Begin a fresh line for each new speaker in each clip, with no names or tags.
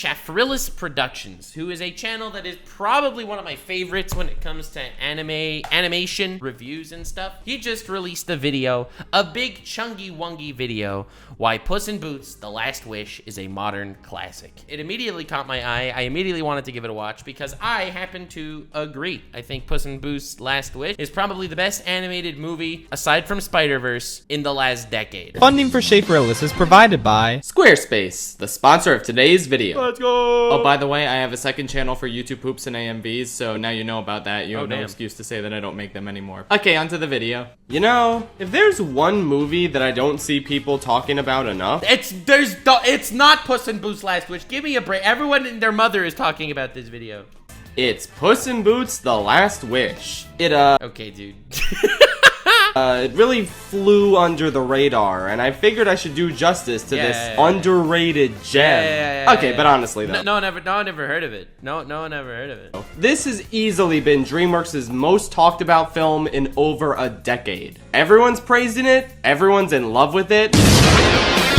Chafrillis Productions, who is a channel that is probably one of my favorites when it comes to animation reviews and stuff. He just released a video, a big chungy wungy video, why Puss in Boots: The Last Wish is a modern classic. It immediately caught my eye. I immediately wanted to give it a watch because I happen to agree. I think Puss in Boots: Last Wish is probably the best animated movie, aside from Spider-Verse, in the last decade.
Funding for Chafrillis is provided by
Squarespace, the sponsor of today's video.
Let's go!
Oh, by the way, I have a second channel for YouTube poops and AMVs, so now you know about that. You have no
damn.
excuse to say that I don't make them anymore. Okay, onto the video. You know, if there's one movie that I don't see people talking about enough,
It's not Puss in Boots: Last Wish. Give me a break. Everyone and their mother is talking about this video.
it's Puss in Boots: The Last Wish.
Okay, dude.
It really flew under the radar, and I figured I should do justice to this underrated gem. Okay, but honestly though.
No one ever heard of it. No one ever heard of it.
This has easily been DreamWorks' most talked about film in over a decade. Everyone's praising it, everyone's in love with it.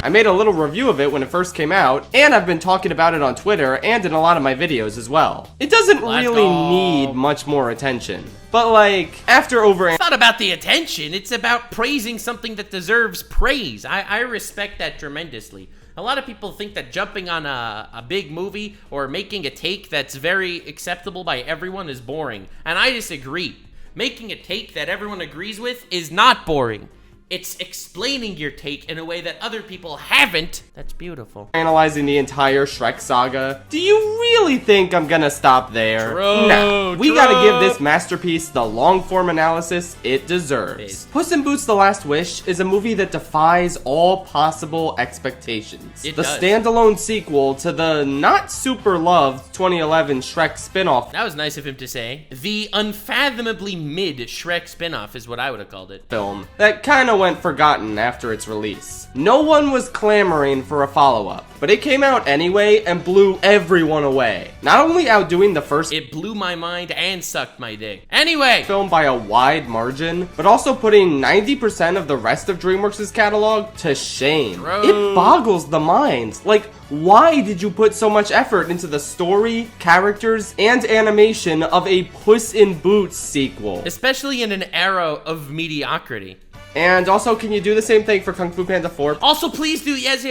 I made a little review of it when it first came out, and I've been talking about it on Twitter and in a lot of my videos as well. It doesn't really need much more attention. But like, after over...
It's not about the attention, it's about praising something that deserves praise. I respect that tremendously. A lot of people think that jumping on a big movie or making a take that's very acceptable by everyone is boring. And I disagree. Making a take that everyone agrees with is not boring. It's explaining your take in a way that other people haven't. That's beautiful.
Analyzing the entire Shrek saga. Do you really think I'm gonna stop there? Nah, we gotta give this masterpiece the long-form analysis it deserves. Puss in Boots: The Last Wish is a movie that defies all possible expectations. The standalone sequel to the not-super-loved 2011 Shrek spin-off.
That was nice of him to say. The unfathomably mid Shrek spin-off is what I would have called it.
Film that kinda went forgotten after its release. No one was clamoring for a follow-up, but it came out anyway and blew everyone away. Not only outdoing the first,
it blew my mind and sucked my dick. Anyway,
film by a wide margin, but also putting 90% of the rest of DreamWorks' catalog to shame. It boggles the mind. Like, why did you put so much effort into the story, characters, and animation of a Puss in Boots sequel?
Especially in an era of mediocrity.
And also, can you do the same thing for Kung Fu Panda 4?
Also, please do, yes,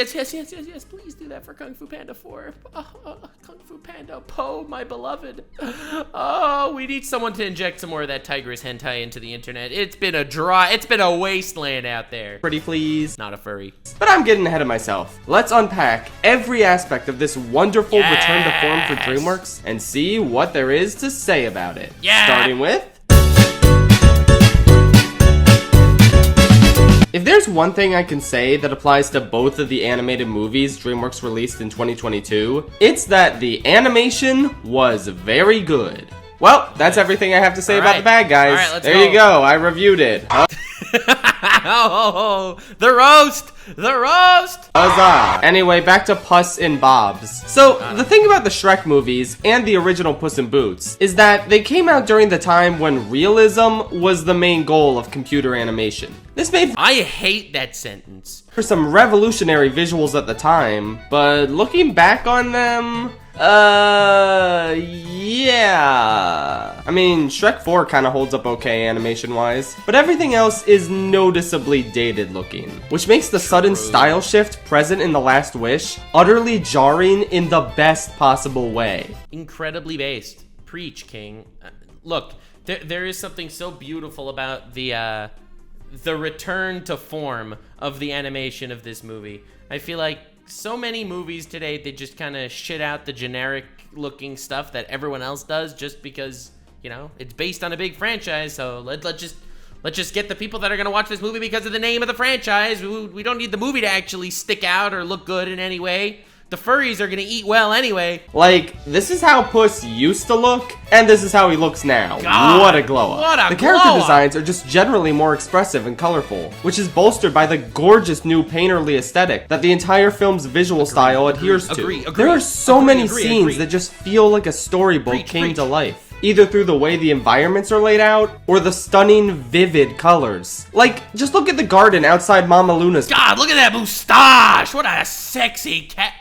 please do that for Kung Fu Panda 4. Kung Fu Panda Po, my beloved. Oh, we need someone to inject some more of that tigress hentai into the internet. It's been a wasteland out there.
Pretty please.
Not a furry.
But I'm getting ahead of myself. Let's unpack every aspect of this wonderful return to form for DreamWorks and see what there is to say about it. Starting with... If there's one thing I can say that applies to both of the animated movies DreamWorks released in 2022, it's that the animation was very good. Well, that's everything I have to say about the bad guys. There you go, I reviewed it.
Oh, the roast!
Huzzah! Anyway, back to Puss in Bob's. So, the thing about the Shrek movies and the original Puss in Boots is that they came out during the time when realism was the main goal of computer animation. This made
I hate that sentence.
For some revolutionary visuals at the time, but looking back on them, yeah. I mean, Shrek 4 kind of holds up okay animation-wise, but everything else is noticeably dated looking, which makes the sudden style shift present in The Last Wish utterly jarring in the best possible way.
Incredibly based. Preach, King. Look, there is something so beautiful about the return to form of the animation of this movie. I feel like so many movies today, they just kind of shit out the generic looking stuff that everyone else does just because, you know, it's based on a big franchise. So let's just get the people that are going to watch this movie because of the name of the franchise. We don't need the movie to actually stick out or look good in any way. The furries are gonna eat well anyway.
Like, this is how Puss used to look, and this is how he looks now.
God,
what a glow up. The character designs are just generally more expressive and colorful, which is bolstered by the gorgeous new painterly aesthetic that the entire film's visual style adheres to. There are so many scenes that just feel like a storybook came to life, either through the way the environments are laid out, or the stunning, vivid colors. Like, just look at the garden outside Mama Luna's.
God, look at that moustache! What a sexy cat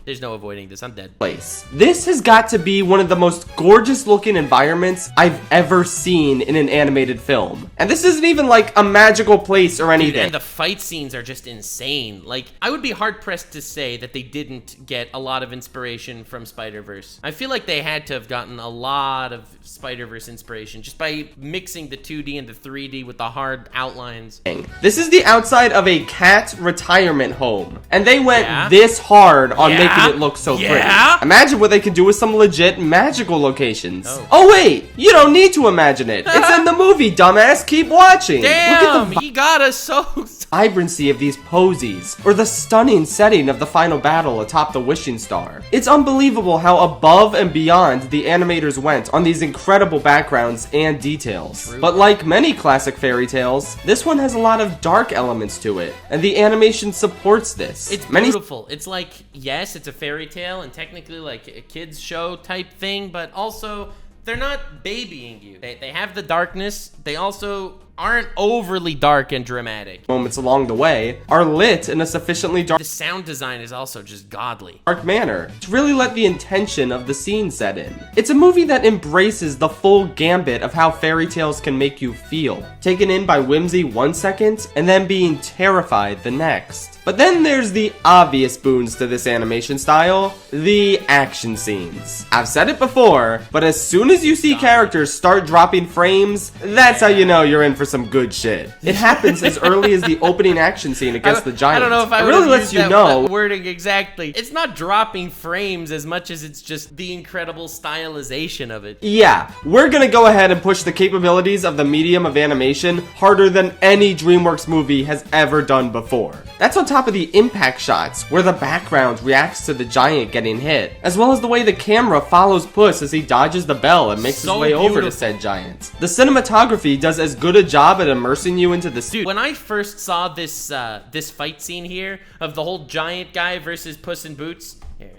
There's no avoiding this. I'm dead.
Place. This has got to be one of the most gorgeous looking environments I've ever seen in an animated film. And this isn't even like a magical place or anything.
Dude, and the fight scenes are just insane. Like, I would be hard pressed to say that they didn't get a lot of inspiration from Spider-Verse. I feel like they had to have gotten a lot of Spider-Verse inspiration just by mixing the 2D and the 3D with the hard outlines.
This is the outside of a cat retirement home, and they went this hard on making it look so pretty. Imagine what they could do with some legit magical locations. Oh wait, you don't need to imagine it. It's in the movie, dumbass. Keep watching.
Damn, he got us so
vibrancy of these posies, or the stunning setting of the final battle atop the wishing star. It's unbelievable how above and beyond the animators went on these incredible backgrounds and details. But like many classic fairy tales, this one has a lot of dark elements to it, and the animation supports this.
It's beautiful. It's like, yes, it's a fairy tale and technically like a kid's show type thing, but also they're not babying you. They have the darkness. They also aren't overly dark and dramatic.
Moments along the way are lit in a sufficiently dark.
The sound design is also just godly.
Dark manner to really let the intention of the scene set in. It's a movie that embraces the full gambit of how fairy tales can make you feel. Taken in by whimsy 1 second and then being terrified the next. But then there's the obvious boons to this animation style, the action scenes. I've said it before, but as soon as you see characters start dropping frames, that's how you know you're in for some good shit. It happens as early as the opening action scene against the giant.
I don't know if I
it really lets you know
that wording exactly. It's not dropping frames as much as it's just the incredible stylization of it.
Yeah, we're gonna go ahead and push the capabilities of the medium of animation harder than any DreamWorks movie has ever done before. That's on top of the impact shots, where the background reacts to the giant getting hit, as well as the way the camera follows Puss as he dodges the bell and makes his way over to said giant. The cinematography does as good a job at immersing you into the scene.
Dude, when I first saw this this fight scene here of the whole giant guy versus Puss in Boots, here,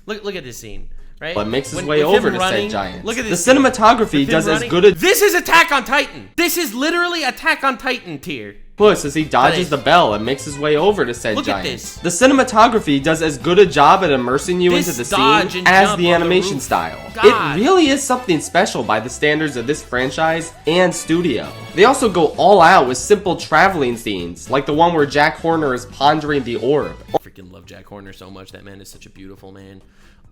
look at this scene. Right?
But makes his way over to said giant.
Look at
the
this
cinematography does as good a.
This is Attack on Titan. This is literally Attack on Titan tier.
Puss as he dodges the bell and makes his way over to said
Look
giant.
At this.
The cinematography does as good a job at immersing you into the scene as the animation style. It really is something special by the standards of this franchise and studio. They also go all out with simple traveling scenes, like the one where Jack Horner is pondering the orb.
I freaking love Jack Horner so much. That man is such a beautiful man.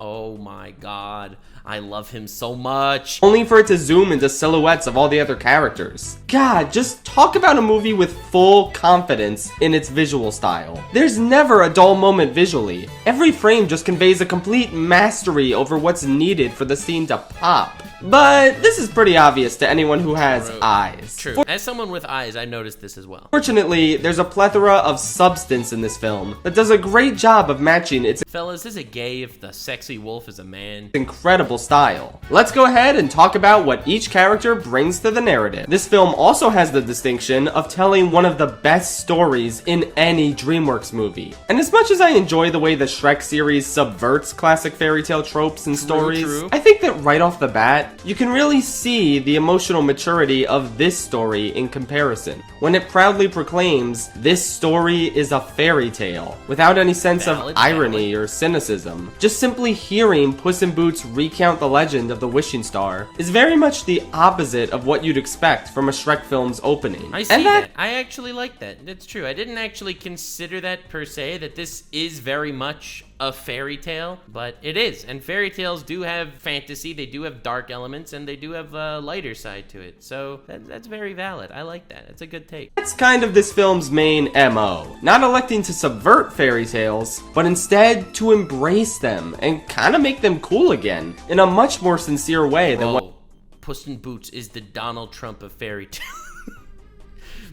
Oh my god, I love him so much.
Only for it to zoom into silhouettes of all the other characters. God, just talk about a movie with full confidence in its visual style. There's never a dull moment visually. Every frame just conveys a complete mastery over what's needed for the scene to pop. But this is pretty obvious to anyone who has eyes.
True. As someone with eyes, I noticed this as well.
Fortunately, there's a plethora of substance in this film that does a great job of matching its
Fellas, is it gay if the sexy wolf is a man?
incredible style. Let's go ahead and talk about what each character brings to the narrative. This film also has the distinction of telling one of the best stories in any DreamWorks movie. And as much as I enjoy the way the Shrek series subverts classic fairy tale tropes and stories, I think that right off the bat, you can really see the emotional maturity of this story in comparison, when it proudly proclaims this story is a fairy tale, without any sense of irony or cynicism. Just simply hearing Puss in Boots recount the legend of the wishing star is very much the opposite of what you'd expect from a Shrek film's opening.
I see that. I actually like that. It's true. I didn't actually consider that per se, that this is very much a fairy tale, but it is. And fairy tales do have fantasy, they do have dark elements, and they do have a lighter side to it. So that's very valid. I like that. It's a good take.
That's kind of this film's main MO. Not electing to subvert fairy tales, but instead to embrace them and kind of make them cool again in a much more sincere way than what
Puss in Boots is the Donald Trump of fairy tales.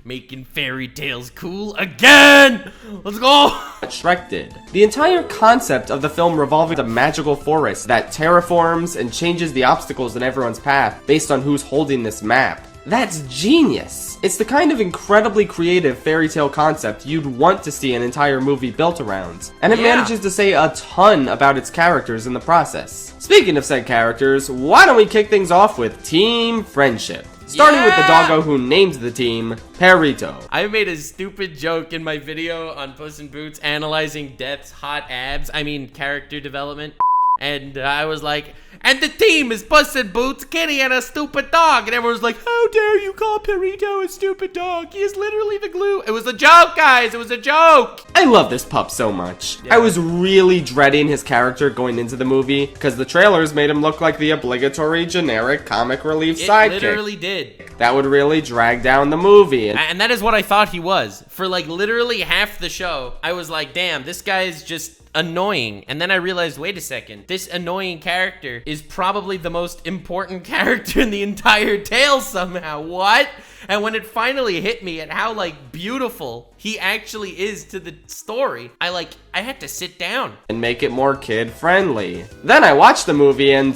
Making fairy tales cool again! Let's go!
Shrek did. The entire concept of the film revolving a magical forest that terraforms and changes the obstacles in everyone's path based on who's holding this map. That's genius! It's the kind of incredibly creative fairy tale concept you'd want to see an entire movie built around. And it manages to say a ton about its characters in the process. Speaking of said characters, why don't we kick things off with Team Friendship? Starting with the doggo who named the team, Perrito.
I made a stupid joke in my video on Puss in Boots analyzing Death's character development. And I was like, and the team is Puss in Boots, Kitty, and a stupid dog. And everyone was like, how dare you call Perrito a stupid dog? He is literally the glue. It was a joke, guys. It was a joke.
I love this pup so much. Yeah. I was really dreading his character going into the movie because the trailers made him look like the obligatory generic comic relief sidekick.
It literally did.
That would really drag down the movie.
And that is what I thought he was. For like literally half the show, I was like, damn, this guy's just annoying. And then I realized, wait a second, this annoying character is probably the most important character in the entire tale somehow. What? And when it finally hit me at how like beautiful he actually is to the story, I had to sit down
and make it more kid friendly. Then I watched the movie and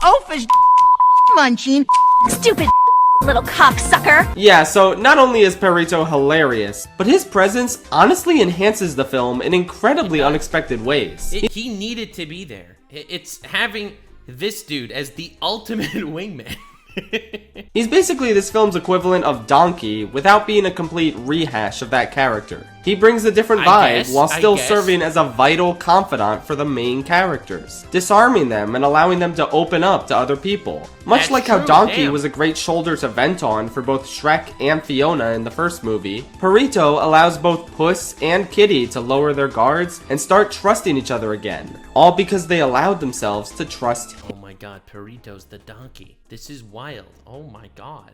Oafish munching stupid little cocksucker.
Yeah, so not only is Perrito hilarious, but his presence honestly enhances the film in incredibly unexpected ways.
He needed to be there. It's having this dude as the ultimate wingman.
He's basically this film's equivalent of Donkey without being a complete rehash of that character. He brings a different vibe while still serving as a vital confidant for the main characters, disarming them and allowing them to open up to other people. Much like how Donkey was a great shoulder to vent on for both Shrek and Fiona in the first movie, Perrito allows both Puss and Kitty to lower their guards and start trusting each other again, all because they allowed themselves to trust him.
Oh my god, Perrito's the donkey. This is wild. Oh my god.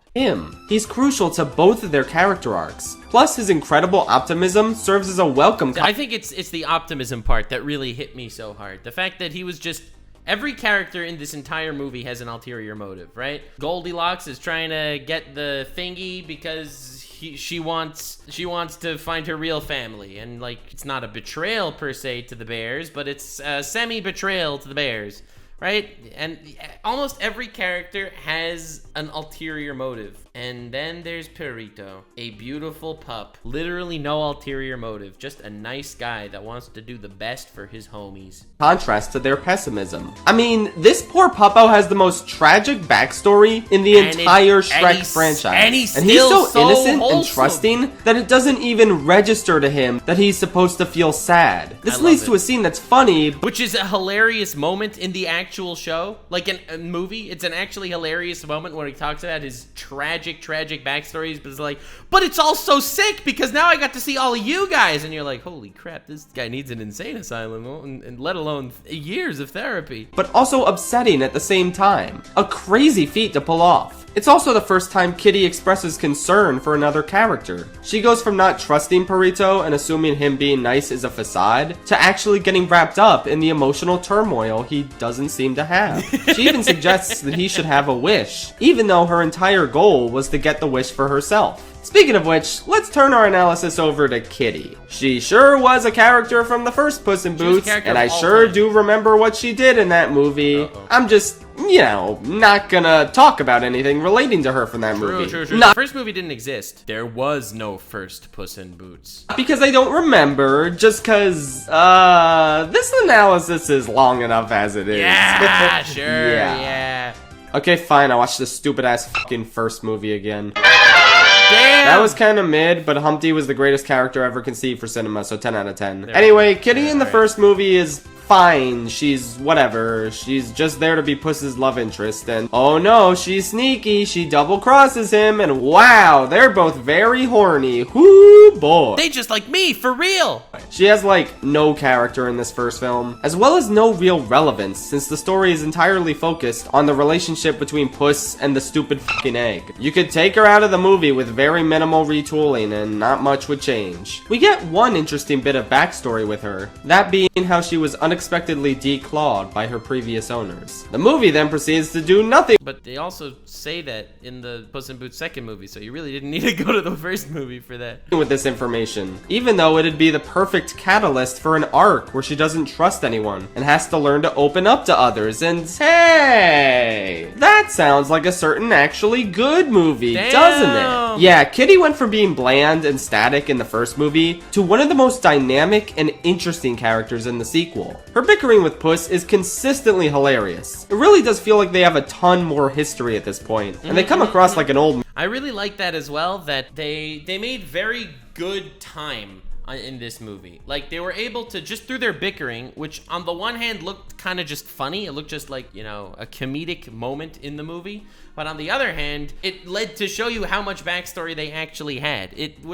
He's crucial to both of their character arcs. Plus, his incredible optimism serves as a welcome.
I think it's the optimism part that really hit me so hard. The fact that he was just... Every character in this entire movie has an ulterior motive, right? Goldilocks is trying to get the thingy because she wants to find her real family. And, like, it's not a betrayal per se to the bears, but it's a semi-betrayal to the bears. Right? And almost every character has an ulterior motive. And then there's Perrito, a beautiful pup. Literally no ulterior motive. Just a nice guy that wants to do the best for his homies.
Contrast to their pessimism. I mean, this poor puppo has the most tragic backstory in the entire Shrek franchise.
And he's
so innocent
wholesome
and trusting that it doesn't even register to him that he's supposed to feel sad. This leads to a scene that's funny,
which is a hilarious moment in the actual show. Like in a movie, it's an actually hilarious moment where he talks about his tragic backstories, but it's like, but it's all so sick because now I got to see all of you guys, and you're like, holy crap, this guy needs an insane asylum, and let alone years of therapy.
But also upsetting at the same time. A crazy feat to pull off. It's also the first time Kitty expresses concern for another character. She goes from not trusting Perrito and assuming him being nice is a facade, to actually getting wrapped up in the emotional turmoil he doesn't seem to have. She even suggests that he should have a wish, even though her entire goal was to get the wish for herself. Speaking of which, let's turn our analysis over to Kitty. She sure was a character from the first Puss in Boots, and I sure do remember what she did in that movie. I'm just, not gonna talk about anything relating to her from that movie.
True. The first movie didn't exist. There was no first Puss in Boots.
Because I don't remember, just cause, this analysis is long enough as it is.
Yeah, sure, yeah.
Okay, fine, I'll watch this stupid-ass fucking first movie again.
Damn.
That was kind of mid, but Humpty was the greatest character ever conceived for cinema, so 10 out of 10. Anyway, Kitty in the first movie is fine. She's whatever. She's just there to be Puss's love interest, and oh no, she's sneaky. She double crosses him, and wow, they're both very horny. Whoo boy.
They just like me, for real.
She has like no character in this first film, as well as no real relevance, since the story is entirely focused on the relationship between Puss and the stupid fucking egg. You could take her out of the movie with very minimal retooling and not much would change. We get one interesting bit of backstory with her, that being how she was unexpectedly declawed by her previous owners. The movie then proceeds to do nothing.
But they also say that in the Puss in Boots second movie, so you really didn't need to go to the first movie for that.
With this information, even though it'd be the perfect perfect catalyst for an arc where she doesn't trust anyone and has to learn to open up to others. And hey, that sounds like a certain actually good movie, doesn't it? Yeah, Kitty went from being bland and static in the first movie to one of the most dynamic and interesting characters in the sequel. Her bickering with Puss is consistently hilarious. It really does feel like they have a ton more history at this point, and they come across like an old...
I really like that as well, that they made very good time in this movie. Like, they were able to, just through their bickering, which on the one hand looked kind of just funny, it looked just like, you know, a comedic moment in the movie, but on the other hand, it led to show you how much backstory they actually had. It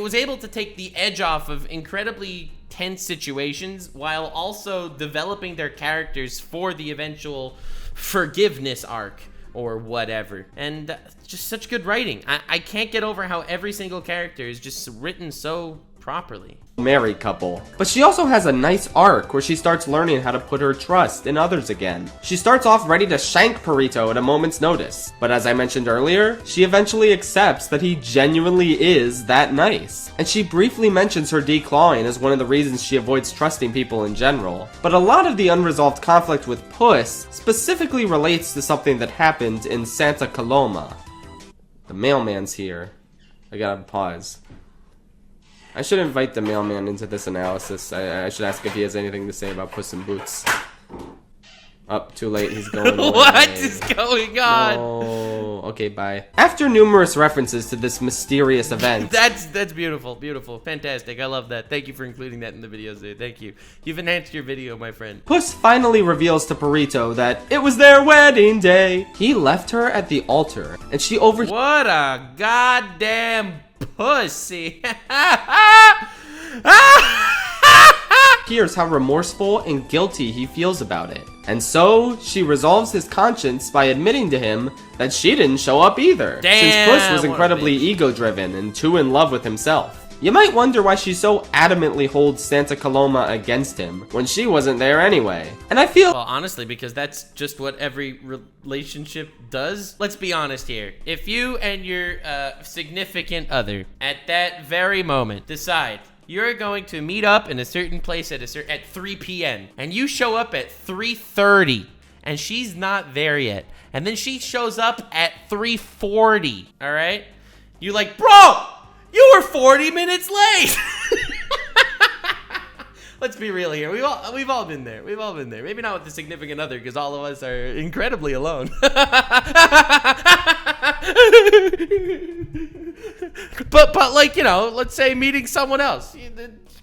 was able to take the edge off of incredibly tense situations while also developing their characters for the eventual forgiveness arc or whatever. And just such good writing. I can't get over how every single character is just written so properly.
Married couple. But she also has a nice arc where she starts learning how to put her trust in others again. She starts off ready to shank Perito at a moment's notice, but as I mentioned earlier, she eventually accepts that he genuinely is that nice. And she briefly mentions her declawing as one of the reasons she avoids trusting people in general. But a lot of the unresolved conflict with Puss specifically relates to something that happened in Santa Coloma. The mailman's here. I gotta pause. I should invite the mailman into this analysis. I should ask if he has anything to say about Puss in Boots. Up, too late, he's going away.
What is going on?
No. Okay, bye. After numerous references to this mysterious event...
That's beautiful, beautiful, fantastic. I love that. Thank you for including that in the videos, dude. Thank you. You've enhanced your video, my friend.
Puss finally reveals to Perito that it was their wedding day. He left her at the altar, and she
What a goddamn pussy.
hears how remorseful and guilty he feels about it. And so, she resolves his conscience by admitting to him that she didn't show up either.
Damn,
since Puss was incredibly ego-driven and too in love with himself. You might wonder why she so adamantly holds Santa Coloma against him when she wasn't there anyway. And I feel...
Well, honestly, because that's just what every relationship does. Let's be honest here. If you and your significant other at that very moment decide you're going to meet up in a certain place at 3 p.m. and you show up at 3:30 and she's not there yet, and then she shows up at 3:40, all right? You're like, bro, you were 40 minutes late. Let's be real here. We've all been there. We've all been there. Maybe not with the significant other, because all of us are incredibly alone. but like, you know, let's say meeting someone else.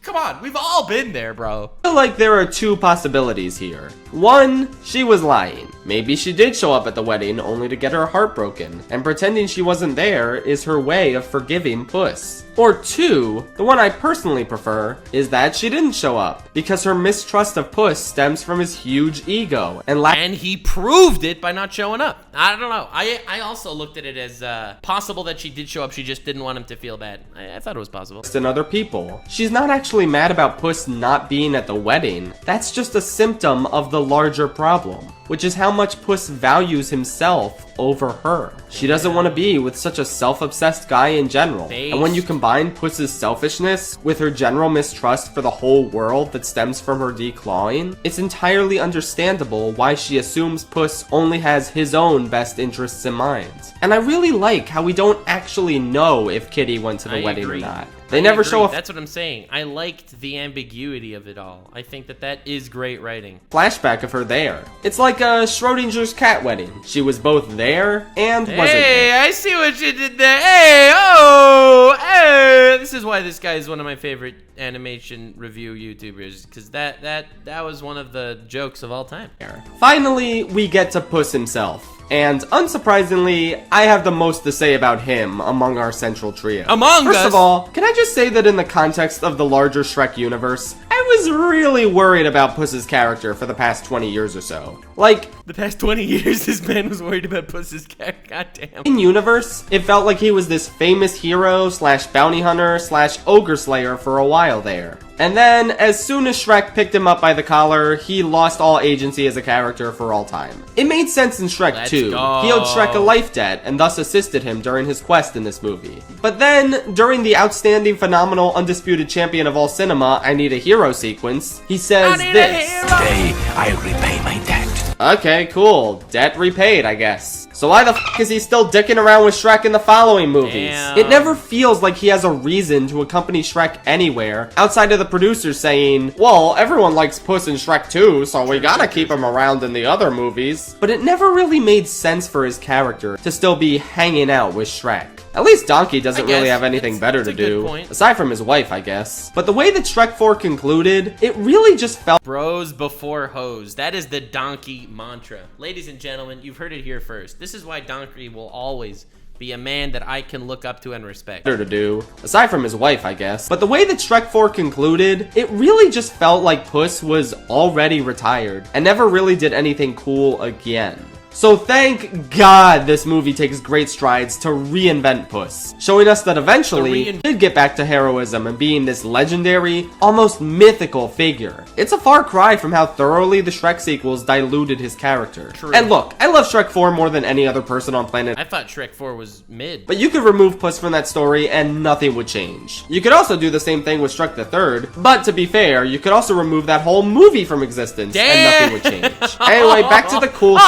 Come on, we've all been there, bro.
I feel like there are two possibilities here. One, she was lying. Maybe she did show up at the wedding only to get her heart broken, and pretending she wasn't there is her way of forgiving Puss. Or two, the one I personally prefer, is that she didn't show up, because her mistrust of Puss stems from his huge ego,
and he proved it by not showing up. I don't know. I also looked at it as possible that she did show up, she just didn't want him to feel bad. I thought it was possible.
...and other people. She's not actually mad about Puss not being at the wedding. That's just a symptom of the larger problem, which is how much Puss values himself over her. She doesn't want to be with such a self-obsessed guy in general. And when you combine Puss's selfishness with her general mistrust for the whole world that stems from her declawing, it's entirely understandable why she assumes Puss only has his own best interests in mind. And I really like how we don't actually know if Kitty went to the wedding or not. They never show a...
That's what I'm saying. I liked the ambiguity of it all. I think that is great writing.
Flashback of her there. It's like a Schrodinger's cat wedding. She was both there and wasn't there.
Hey, I see what you did there. Hey, oh, hey. This is why this guy is one of my favorite animation review YouTubers, because that was one of the jokes of all time.
Finally, we get to Puss himself. And unsurprisingly, I have the most to say about him among our central trio. First of all, can I just say that in the context of the larger Shrek universe, I was really worried about Puss's character for the past 20 years or so. Like,
the past 20 years, this man was worried about Puss's character. Goddamn.
In universe, it felt like he was this famous hero slash bounty hunter slash ogre slayer for a while there. And then, as soon as Shrek picked him up by the collar, he lost all agency as a character for all time. It made sense in Shrek 2. He owed Shrek a life debt, and thus assisted him during his quest in this movie. But then, during the outstanding, phenomenal, undisputed champion of all cinema, I Need a Hero sequence, he says this.
Today, I repay my debt.
Okay, cool. Debt repaid, I guess. So why the f is he still dicking around with Shrek in the following movies?
Damn.
It never feels like he has a reason to accompany Shrek anywhere, outside of the producers saying, well, everyone likes Puss in Shrek 2, so we gotta keep him around in the other movies. But it never really made sense for his character to still be hanging out with Shrek. At least Donkey doesn't really have anything better to do, aside from his wife, I guess. But the way that Shrek 4 concluded, it really just felt
bros before hoes. That is the Donkey mantra. Ladies and gentlemen, you've heard it here first. This is why Donkey will always be a man that I can look up to and respect.
To do, aside from his wife, I guess. But the way that Shrek 4 concluded, it really just felt like Puss was already retired and never really did anything cool again. So thank God this movie takes great strides to reinvent Puss, showing us that eventually he did get back to heroism and being this legendary, almost mythical figure. It's a far cry from how thoroughly the Shrek sequels diluted his character.
True.
And look, I love Shrek 4 more than any other person on planet.
I thought Shrek 4 was mid.
But you could remove Puss from that story and nothing would change. You could also do the same thing with Shrek the Third, but to be fair, you could also remove that whole movie from existence and nothing would change. Anyway, back to the cool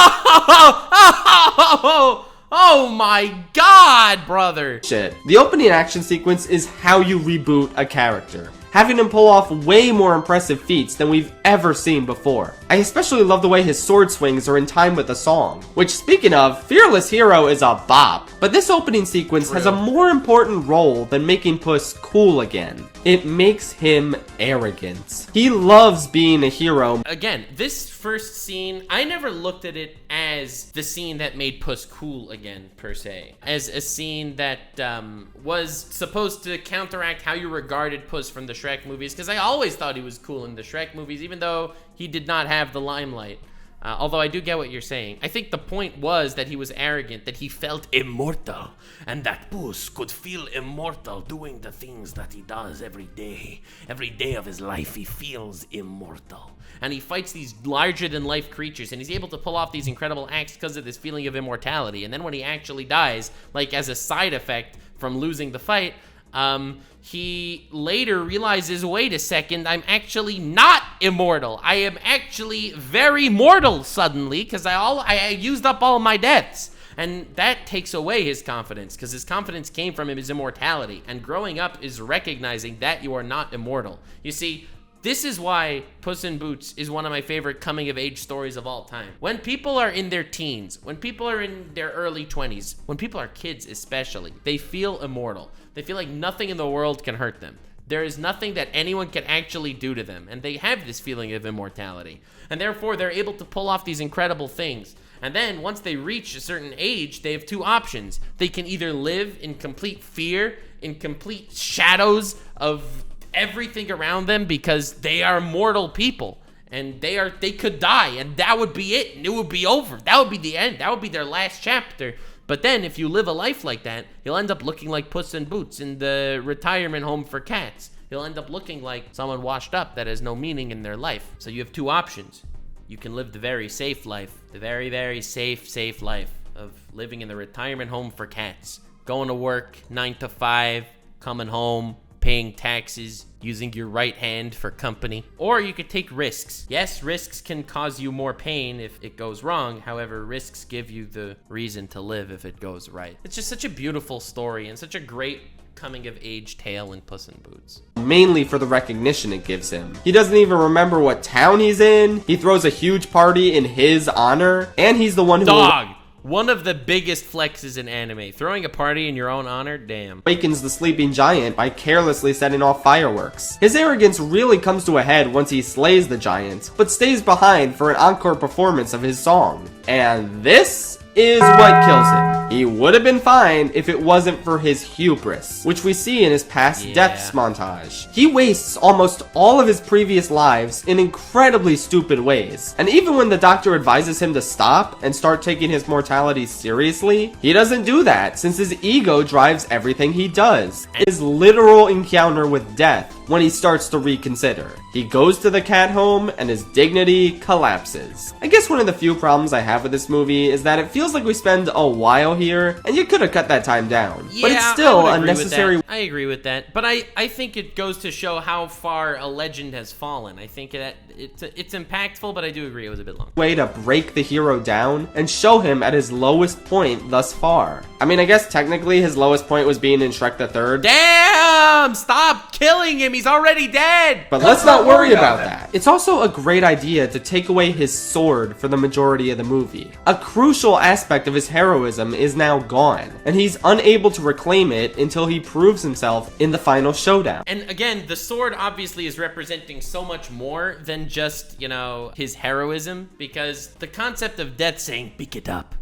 Oh my God, brother.
shit. The opening action sequence is how you reboot a character, having him pull off way more impressive feats than we've ever seen before. I especially love the way his sword swings are in time with the song, which, speaking of, Fearless Hero is a bop. But this opening sequence has a more important role than making Puss cool again. It makes him arrogant. He loves being a hero.
Again, this first scene, I never looked at it as the scene that made Puss cool again, per se. As a scene that was supposed to counteract how you regarded Puss from the Shrek movies, because I always thought he was cool in the Shrek movies, even though he did not have the limelight. Although I do get what you're saying. I think the point was that he was arrogant, that he felt immortal, and that Puss could feel immortal doing the things that he does every day. Every day of his life, he feels immortal. And he fights these larger-than-life creatures, and he's able to pull off these incredible acts because of this feeling of immortality. And then when he actually dies, like as a side effect from losing the fight, he later realizes, wait a second, I'm actually not immortal. I am actually very mortal suddenly because I used up all my deaths. And that takes away his confidence because his confidence came from his immortality. And growing up is recognizing that you are not immortal. You see, this is why Puss in Boots is one of my favorite coming-of-age stories of all time. When people are in their teens, when people are in their early 20s, when people are kids especially, they feel immortal. They feel like nothing in the world can hurt them. There is nothing that anyone can actually do to them, and they have this feeling of immortality. And therefore, they're able to pull off these incredible things. And then, once they reach a certain age, they have two options. They can either live in complete fear, in complete shadows of everything around them because they are mortal people and they could die and that would be it and it would be over. That would be the end. That would be their last chapter. But then if you live a life like that, you'll end up looking like Puss in Boots in the retirement home for cats. You'll end up looking like someone washed up that has no meaning in their life. So you have two options. You can live the very safe life, the very, very safe life of living in the retirement home for cats, going to work 9 to 5, coming home, paying taxes, using your right hand for company. Or you could take risks. Yes, risks can cause you more pain if it goes wrong. However, risks give you the reason to live if it goes right. It's just such a beautiful story and such a great coming-of-age tale in Puss in Boots.
Mainly for the recognition it gives him. He doesn't even remember what town he's in. He throws a huge party in his honor. And he's the one who...
Dog! One of the biggest flexes in anime. Throwing a party in your own honor? Damn.
Awakens the sleeping giant by carelessly setting off fireworks. His arrogance really comes to a head once he slays the giant, but stays behind for an encore performance of his song. And this is what kills him. He would have been fine if it wasn't for his hubris, which we see in his past deaths montage. He wastes almost all of his previous lives in incredibly stupid ways. And even when the doctor advises him to stop and start taking his mortality seriously, he doesn't do that since his ego drives everything he does. His literal encounter with death when he starts to reconsider. He goes to the cat home and his dignity collapses. I guess one of the few problems I have with this movie is that it feels like we spend a while here, and you could have cut that time down.
Yeah,
but it's still
I would agree
unnecessary.
with that. I agree with that. But I think it goes to show how far a legend has fallen. I think that it's impactful, but I do agree it was a bit long.
Way to break the hero down and show him at his lowest point thus far. I mean, I guess technically his lowest point was being in Shrek the Third.
Damn! Stop killing him! He's already dead!
But let's not worry about that. It's also a great idea to take away his sword for the majority of the movie. A crucial aspect of his heroism is now gone, and he's unable to reclaim it until he proves himself in the final showdown.
And again, the sword obviously is representing so much more than just, you know, his heroism, because the concept of death saying, pick it up,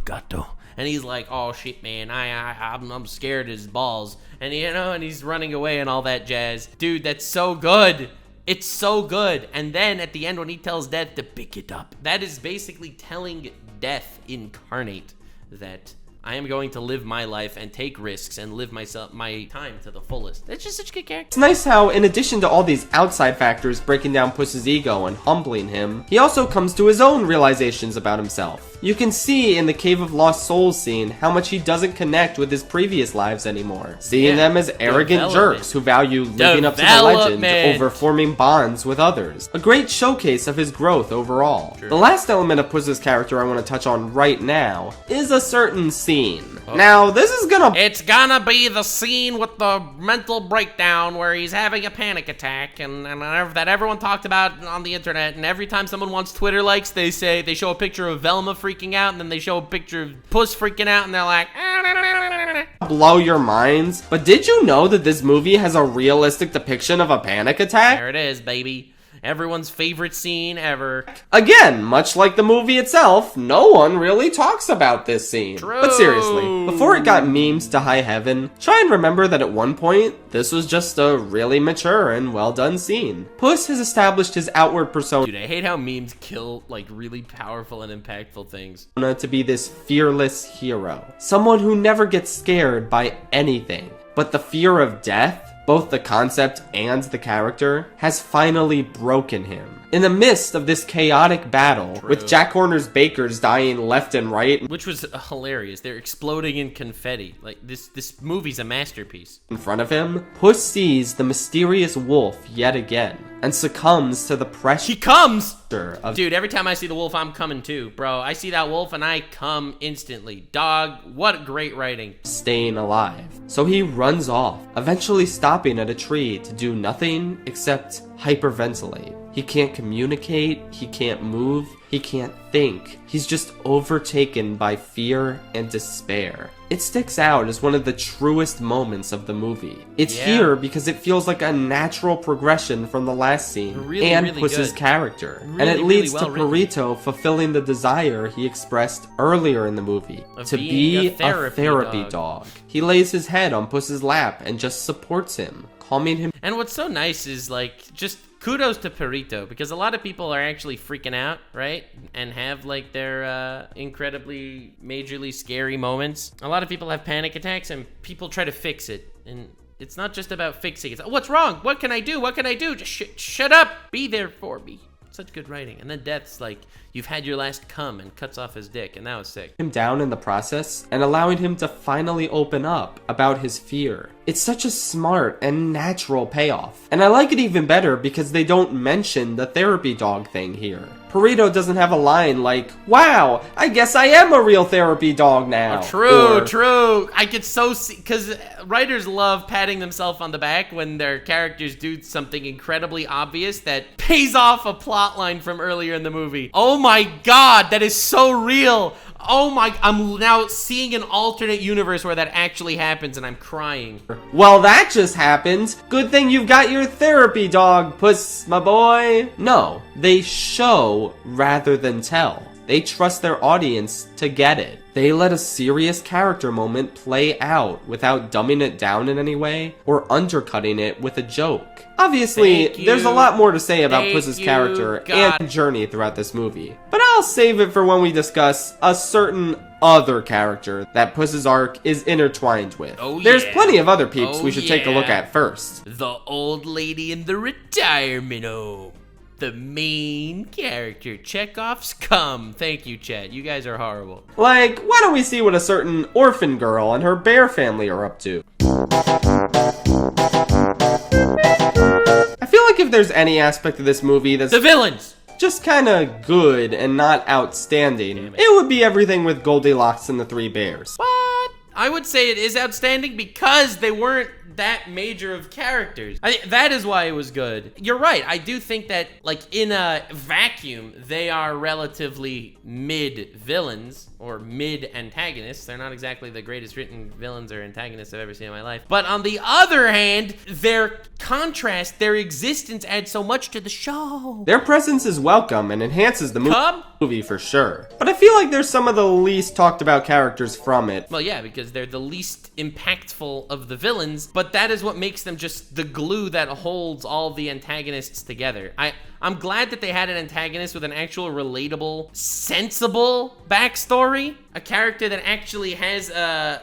gato. And he's like, oh shit, man, I'm scared of his balls. And you know, and he's running away and all that jazz. Dude, that's so good. It's so good. And then at the end when he tells Death to pick it up, that is basically telling Death incarnate that I am going to live my life and take risks and live my time to the fullest. That's just such a good character.
It's nice how, in addition to all these outside factors breaking down Puss's ego and humbling him, he also comes to his own realizations about himself. You can see in the Cave of Lost Souls scene how much he doesn't connect with his previous lives anymore, seeing them as arrogant jerks who value living up to the legend over forming bonds with others. A great showcase of his growth overall. The last element of Puss's character I want to touch on right now is a certain scene. Now, this is
It's gonna be the scene with the mental breakdown where he's having a panic attack and that everyone talked about on the internet, and every time someone wants Twitter likes, they show a picture of Velma freaking out, and then they show a picture of Puss freaking out, and they're like,
blow your minds. But did you know that this movie has a realistic depiction of a panic attack?
there it is, baby. Everyone's favorite scene ever.
Again, much like the movie itself, no one really talks about this scene.
True.
But seriously, before it got memed to high heaven, try and remember that at one point, this was just a really mature and well done scene. Puss has established his outward persona
Dude, I hate how memes kill, like, really powerful and impactful things.
to be this fearless hero. Someone who never gets scared by anything. But the fear of death, both the concept and the character, has finally broken him. In the midst of this chaotic battle, with Jack Horner's bakers dying left and right,
Which was hilarious. They're exploding in confetti. Like, this movie's a masterpiece.
in front of him, Puss sees the mysterious wolf yet again, and succumbs to the pressure
He comes!
of
Dude, every time I see the wolf, I'm coming too. Bro, I see that wolf and I come instantly. Dog, what great writing.
staying alive. So he runs off, eventually stopping at a tree to do nothing except hyperventilate. He can't communicate, he can't move, he can't think. He's just overtaken by fear and despair. It sticks out as one of the truest moments of the movie. It's here because it feels like a natural progression from the last scene and Puss's character. And it leads to Perito fulfilling the desire he expressed earlier in the movie, to be a therapy dog. He lays his head on Puss's lap and just supports him, calming him.
And what's so nice is, like, just kudos to Perito, because a lot of people are actually freaking out, right? And have, like, their incredibly majorly scary moments. A lot of people have panic attacks and people try to fix it. And it's not just about fixing it. It's, what's wrong? What can I do? What can I do? Just shut up. Be there for me. Such good writing. And then Death's like, you've had your last cum, and cuts off his dick, and that was sick.
Him down in the process and allowing him to finally open up about his fear. It's such a smart and natural payoff. And I like it even better because they don't mention the therapy dog thing here. Perito doesn't have a line like, wow, I guess I am a real therapy dog now.
Oh, true. I could so see, because writers love patting themselves on the back when their characters do something incredibly obvious that pays off a plot line from earlier in the movie. Oh my god, that is so real. Oh my, I'm now seeing an alternate universe where that actually happens and I'm crying.
Well, that just happened. Good thing you've got your therapy dog, Puss, my boy. No, they show rather than tell. They trust their audience to get it. They let a serious character moment play out without dumbing it down in any way or undercutting it with a joke. Obviously, there's a lot more to say about Puss's character and journey throughout this movie, but I'll save it for when we discuss a certain other character that Puss's arc is intertwined with.
Oh,
There's
yeah.
plenty of other peeps
Oh,
we should take a look
yeah.
at first.
The old lady in the retirement home. The main character, Chekhov's cum. Thank you, chat. You guys are horrible.
Like, why don't we see what a certain orphan girl and her bear family are up to? I feel like if there's any aspect of this movie that's
The villains!
just kinda good and not outstanding, it would be everything with Goldilocks and the three bears.
What? I would say it is outstanding because they weren't that major of characters. That is why it was good. You're right. I do think that, like, in a vacuum, they are relatively mid-villains or mid-antagonists. They're not exactly the greatest written villains or antagonists I've ever seen in my life. But on the other hand, their contrast, their existence adds so much to the show.
Their presence is welcome and enhances the
Come?
movie for sure. But I feel like there's some of the least talked about characters from it.
Well, yeah, because they're the least impactful of the villains, but that is what makes them just the glue that holds all the antagonists together. I'm glad that they had an antagonist with an actual relatable, sensible backstory. A character that actually has a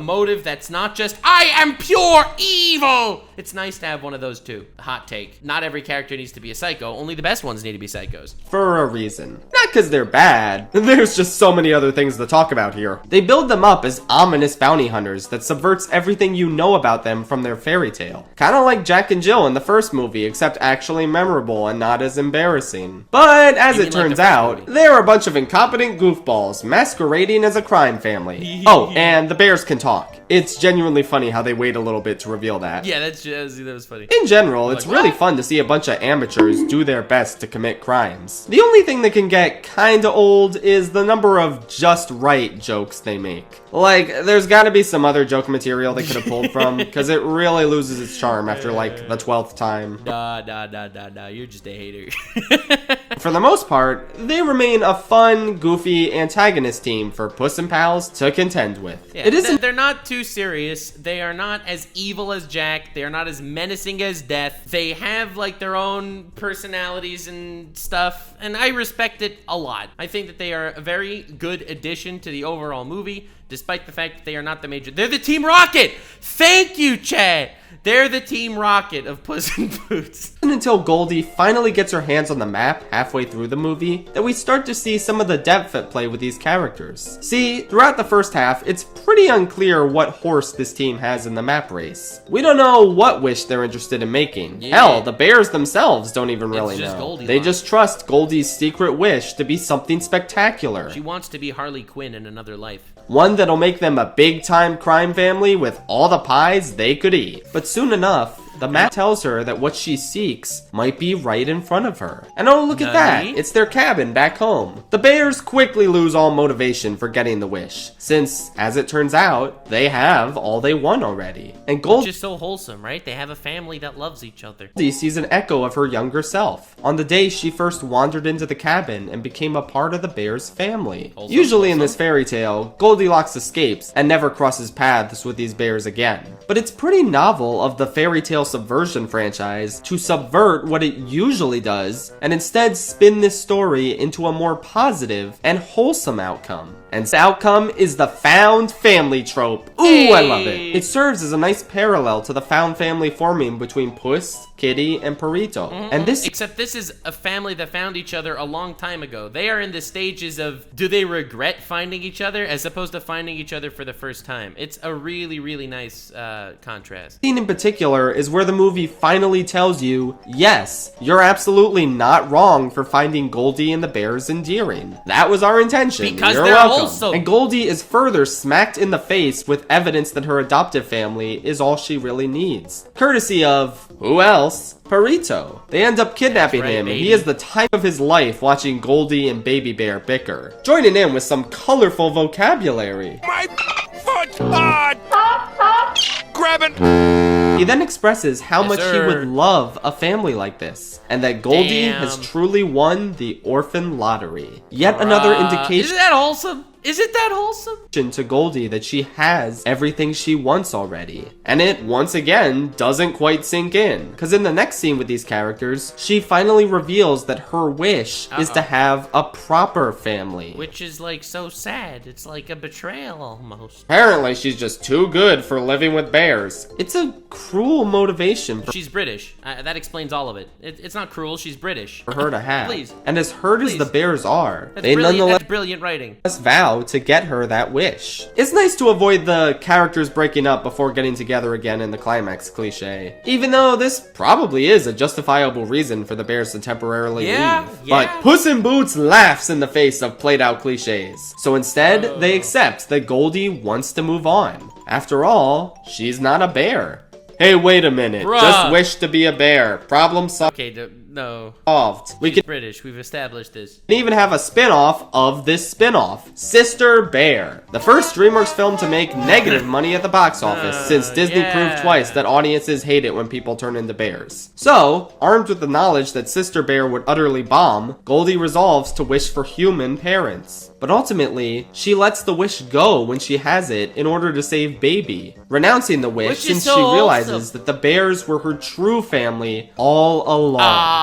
motive that's not just, I am pure evil! It's nice to have one of those too. Hot take. Not every character needs to be a psycho. Only the best ones need to be psychos.
For a reason. Not because they're bad. There's just so many other things to talk about here. They build them up as ominous bounty hunters that subverts everything you know about them from their fairy tale. Kinda like Jack and Jill in the first movie, except actually memorable and not as embarrassing. But as it turns out, they're a bunch of incompetent goofballs masquerading as a crime family. Oh, and the bears can talk. It's genuinely funny how they wait a little bit to reveal that.
Yeah, that was funny.
In general, it's really fun to see a bunch of amateurs do their best to commit crimes. The only thing that can get kinda old is the number of just right jokes they make. Like, there's gotta be some other joke material they could have pulled from, because it really loses its charm after like the 12th time.
Nah, you're just a hater.
For the most part, they remain a fun, goofy antagonist team for Puss and Pals to contend with.
Yeah,
It isn't
they're not too serious. They are not as evil as Jack. They are not as menacing as Death. They have like their own personalities and stuff, and I respect it a lot. I think that they are a very good addition to the overall movie, despite the fact that they are not the major. They're the Team Rocket! Thank you, Chad! They're the Team Rocket of Puss in Boots.
And until Goldie finally gets her hands on the map halfway through the movie that we start to see some of the depth at play with these characters. See, throughout the first half, it's pretty unclear what horse this team has in the map race. We don't know what wish they're interested in making.
Yeah.
Hell, the bears themselves don't even really
just
know.
Goldilocks.
They just trust Goldie's secret wish to be something spectacular.
She wants to be Harley Quinn in another life.
One that'll make them a big-time crime family with all the pies they could eat. But soon enough, the map tells her that what she seeks might be right in front of her. And oh, look at that! It's their cabin back home. The bears quickly lose all motivation for getting the wish, since, as it turns out, they have all they want already. And Goldie
Just so wholesome, right? They have a family that loves each other.
sees an echo of her younger self on the day she first wandered into the cabin and became a part of the bear's family. Usually in this fairy tale, Goldilocks escapes and never crosses paths with these bears again. But it's pretty novel of the fairy tale subversion franchise to subvert what it usually does and instead spin this story into a more positive and wholesome outcome. And the outcome is the found family trope. Ooh, I love it. It serves as a nice parallel to the found family forming between Puss, Kitty, and Perrito. And this
Except this is a family that found each other a long time ago. They are in the stages of, do they regret finding each other as opposed to finding each other for the first time? It's a really, really nice contrast.
scene in particular is where the movie finally tells you, yes, you're absolutely not wrong for finding Goldie and the bears endearing. That was our intention.
Because
You're
they're
welcome.
wholesome.
And Goldie is further smacked in the face with evidence that her adoptive family is all she really needs. Courtesy of, who else? Perrito. They end up kidnapping
That's right,
him, and
baby.
he has the time of his life watching Goldie and Baby Bear bicker, joining in with some colorful vocabulary.
My foot! Grab it!
He then expresses how
Yes,
much he
sir.
would love a family like this, and that Goldie
Damn.
has truly won the orphan lottery. Yet another indication
Isn't that wholesome? Is it that wholesome?
To Goldie that she has everything she wants already. And it, once again, doesn't quite sink in. Because in the next scene with these characters, she finally reveals that her wish is to have a proper family.
Which is like so sad. It's like a betrayal almost.
Apparently, she's just too good for living with bears. It's a cruel motivation for
She's British. That explains all of it. It's not cruel, she's British.
for her to have.
Please.
And as hurt as
Please.
the bears are,
That's
they
brilliant.
nonetheless
That's brilliant writing.
vow to get her that wish. It's nice to avoid the characters breaking up before getting together again in the climax cliche. Even though this probably is a justifiable reason for the bears to temporarily leave. But Puss in Boots laughs in the face of played out cliches. So instead, they accept that Goldie wants to move on. After all, she's not a bear. Hey, wait a minute.
Bruh.
Just wish to be a bear. Problem solved.
Okay, no.
We
She's
can
British. We've established this.
even have a spin-off of this spin-off, Sister Bear. The first DreamWorks film to make negative money at the box office, since Disney proved twice that audiences hate it when people turn into bears. So, armed with the knowledge that Sister Bear would utterly bomb, Goldie resolves to wish for human parents. But ultimately, she lets the wish go when she has it in order to save Baby, renouncing the wish
Which is
since
so
she realizes
awesome.
that the bears were her true family all along.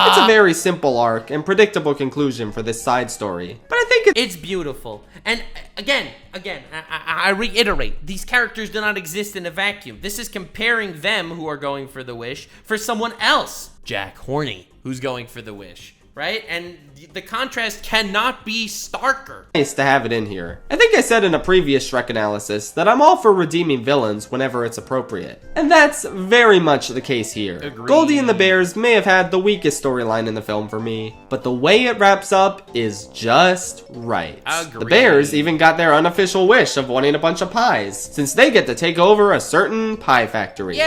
It's a very simple arc and predictable conclusion for this side story, but I think
It's beautiful. And again, I reiterate, these characters do not exist in a vacuum. This is comparing them who are going for the wish for someone else, Jack Horny, who's going for the wish, right? And the contrast cannot be starker.
nice to have it in here. I think I said in a previous Shrek analysis that I'm all for redeeming villains whenever it's appropriate. And that's very much the case here.
Agreed.
Goldie and the Bears may have had the weakest storyline in the film for me, but the way it wraps up is just right.
Agreed.
The Bears even got their unofficial wish of wanting a bunch of pies, since they get to take over a certain pie factory.
Yay!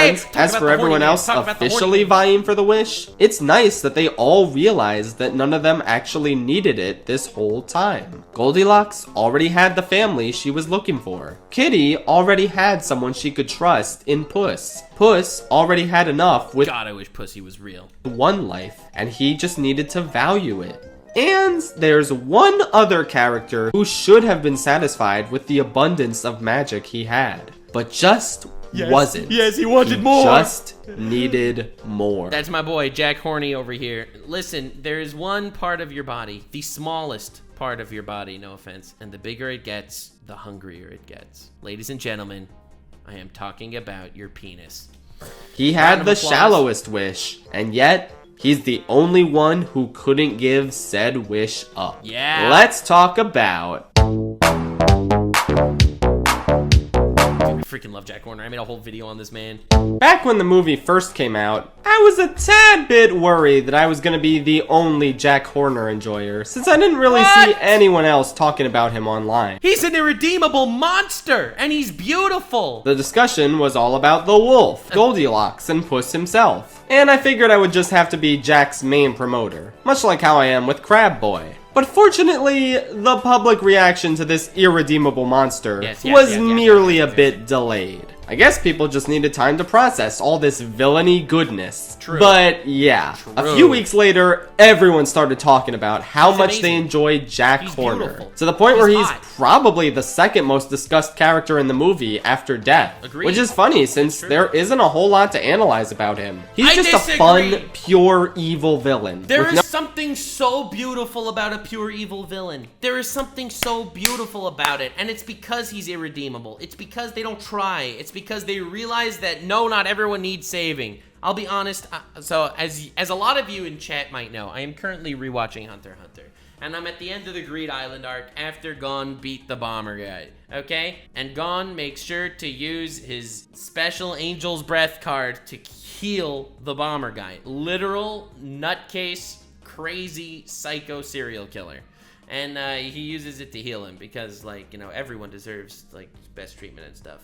And
Talk
as
about
for
the
everyone
horny man.
else
Talk about the horny
officially
man.
vying for the wish, it's nice that they all realize that none of them actually needed it this whole time. Goldilocks already had the family she was looking for. Kitty already had someone she could trust in Puss. Puss already had enough with
God, I wish Pussy was real.
one life, and he just needed to value it. And there's one other character who should have been satisfied with the abundance of magic he had, but just wasn't.
Yes, he wanted more.
Just needed more.
That's my boy, Jack Horny over here. Listen, there is one part of your body, the smallest part of your body, no offense, and the bigger it gets, the hungrier it gets. Ladies and gentlemen, I am talking about your penis.
He
Round
had
of
the
applause.
shallowest wish, and yet he's the only one who couldn't give said wish up.
Yeah.
Let's talk about
I freaking love Jack Horner. I made a whole video on this man.
back when the movie first came out. I was a tad bit worried that I was going to be the only Jack Horner enjoyer, since I didn't really see
What?
anyone else talking about him online.
He's an irredeemable monster, and he's beautiful.
The discussion was all about the wolf, Goldilocks, and Puss himself. And I figured I would just have to be Jack's main promoter, much like how I am with Crab Boy. But fortunately, the public reaction to this irredeemable monster was merely a bit delayed. I guess people just needed time to process all this villainy goodness.
True.
But yeah, a
True.
few weeks later, everyone started talking about how
He's
much
amazing.
they enjoyed Jack
He's
Horner.
beautiful.
To the point
He's
where he's
hot.
probably the second most discussed character in the movie after Death.
Agreed.
Which is funny since
true.
there isn't a whole lot to analyze about him. He's
I
just
disagree.
a fun, pure evil villain.
There
with
is
no-
something so beautiful about a pure evil villain. There is something so beautiful about it, and it's because he's irredeemable. It's because they don't try. It's because they realize that no, not everyone needs saving. I'll be honest. So as a lot of you in chat might know, I am currently rewatching Hunter x Hunter, and I'm at the end of the Greed Island arc after Gon beat the bomber guy. Okay, and Gon makes sure to use his special Angel's Breath card to heal the bomber guy. Literal nutcase, crazy psycho serial killer. And he uses it to heal him because, like, you know, everyone deserves, like, best treatment and stuff.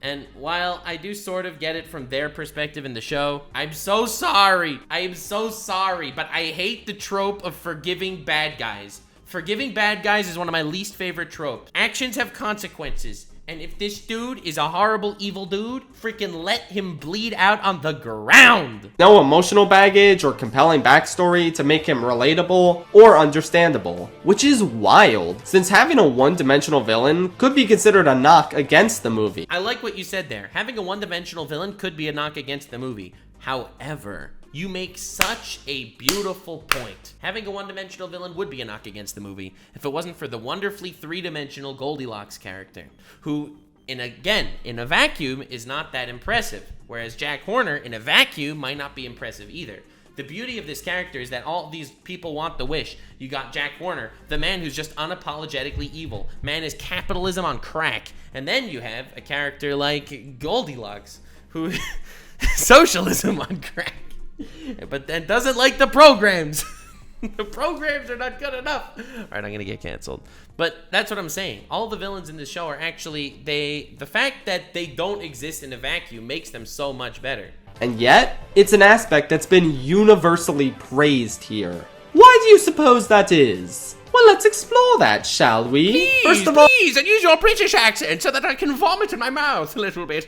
And while I do sort of get it from their perspective in the show, I'm so sorry. I am so sorry, but I hate the trope of forgiving bad guys. Forgiving bad guys is one of my least favorite tropes. Actions have consequences, And if this dude is a horrible, evil dude, freaking let him bleed out on the ground.
No emotional baggage or compelling backstory to make him relatable or understandable. Which is wild, since having a one-dimensional villain could be considered a knock against the movie.
I like what you said there. Having a one-dimensional villain could be a knock against the movie. However, you make such a beautiful point. Having a one-dimensional villain would be a knock against the movie if it wasn't for the wonderfully three-dimensional Goldilocks character, who, in a vacuum, is not that impressive, whereas Jack Horner, in a vacuum, might not be impressive either. The beauty of this character is that all these people want the wish. You got Jack Horner, the man who's just unapologetically evil. Man is capitalism on crack. And then you have a character like Goldilocks, who socialism on crack. But then doesn't like the programs. The programs are not good enough. All right, I'm gonna get canceled. But that's what I'm saying. All the villains in this show are actually, the fact that they don't exist in a vacuum makes them so much better.
And yet, it's an aspect that's been universally praised here. Why do you suppose that is? Well, let's explore that, shall we?
Please, please, and use your British accent so that I can vomit in my mouth a little bit.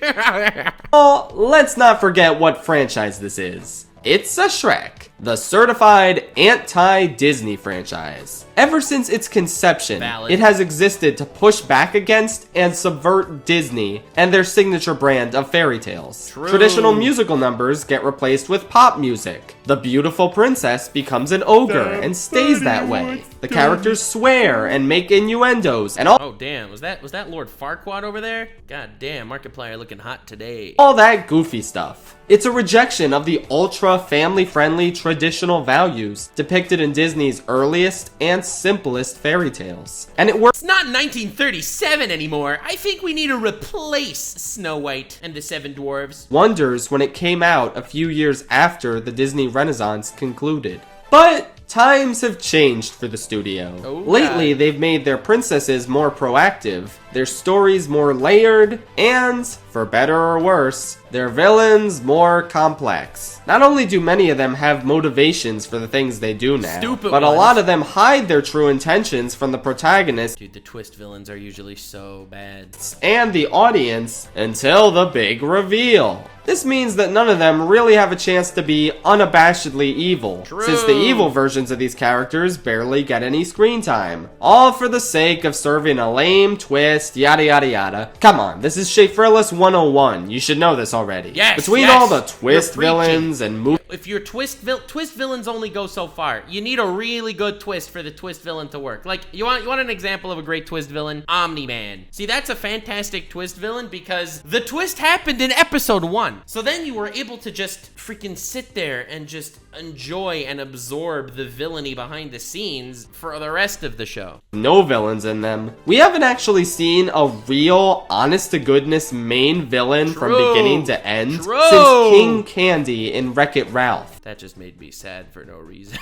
Oh, let's not forget what franchise this is. It's a Shrek, the certified anti-Disney franchise. Ever since its conception, it has existed to push back against and subvert Disney and their signature brand of fairy tales. Traditional musical numbers get replaced with pop music. The beautiful princess becomes an ogre and stays that way. The characters swear and make innuendos and all—
Oh damn, was that Lord Farquaad over there? God damn, Markiplier looking hot today.
all that goofy stuff. It's a rejection of the ultra family-friendly traditional values depicted in Disney's earliest and simplest fairy tales. And it works.
It's not 1937 anymore. I think we need to replace Snow White and the Seven Dwarves.
Wonders when it came out a few years after the Disney Renaissance concluded. But times have changed for the studio. Lately, they've made their princesses more proactive, their stories more layered, and, for better or worse, their villains more complex. Not only do many of them have motivations for the things they do now, but a lot of them hide their true intentions from the protagonist.
Dude, the twist villains are usually so bad.
And the audience until the big reveal. This means that none of them really have a chance to be unabashedly evil, since the evil versions of these characters barely get any screen time. All for the sake of serving a lame twist, yada yada yada. Come on, this is Schaeferless 101. You should know this already.
Yes,
Between all the twist villains and
if your twist villains only go so far. You need a really good twist for the twist villain to work. Like, you want an example of a great twist villain? Omni-Man. See, that's a fantastic twist villain because the twist happened in episode 1. So then you were able to just freaking sit there and just enjoy and absorb the villainy behind the scenes for the rest of the show.
No villains in them. We haven't actually seen a real, honest-to-goodness main villain from beginning to end since King Candy in Wreck-It Ralph.
That just made me sad for no reason.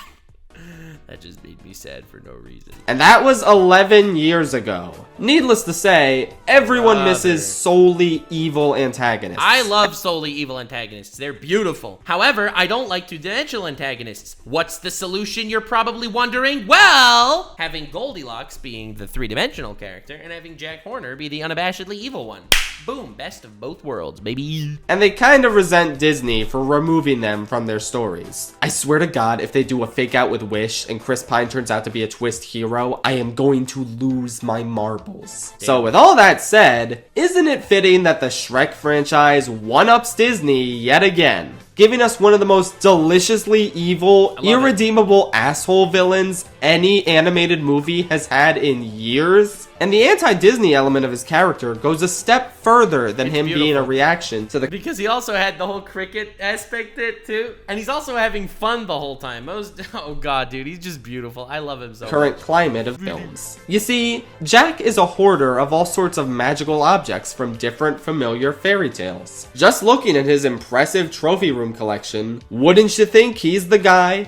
That just made me sad for no reason.
And that was 11 years ago. Needless to say, everyone misses solely evil antagonists.
I love solely evil antagonists. They're beautiful. However, I don't like two-dimensional antagonists. What's the solution, you're probably wondering? Well, having Goldilocks being the three-dimensional character and having Jack Horner be the unabashedly evil one. Boom, best of both worlds, baby.
And they kind of resent Disney for removing them from their stories. I swear to God, if they do a fake out with Wish and Chris Pine turns out to be a twist hero, I am going to lose my marbles. Damn. So with all that said, isn't it fitting that the Shrek franchise one-ups Disney yet again? Giving us one of the most deliciously evil, irredeemable asshole villains any animated movie has had in years? And the anti-Disney element of his character goes a step further than him being a reaction to the—
Because he also had the whole cricket aspect it too. And he's also having fun the whole time. Oh god, dude, he's just beautiful. I love him so
current
much.
Climate of films. You see, Jack is a hoarder of all sorts of magical objects from different familiar fairy tales. Just looking at his impressive trophy room collection, wouldn't you think he's the guy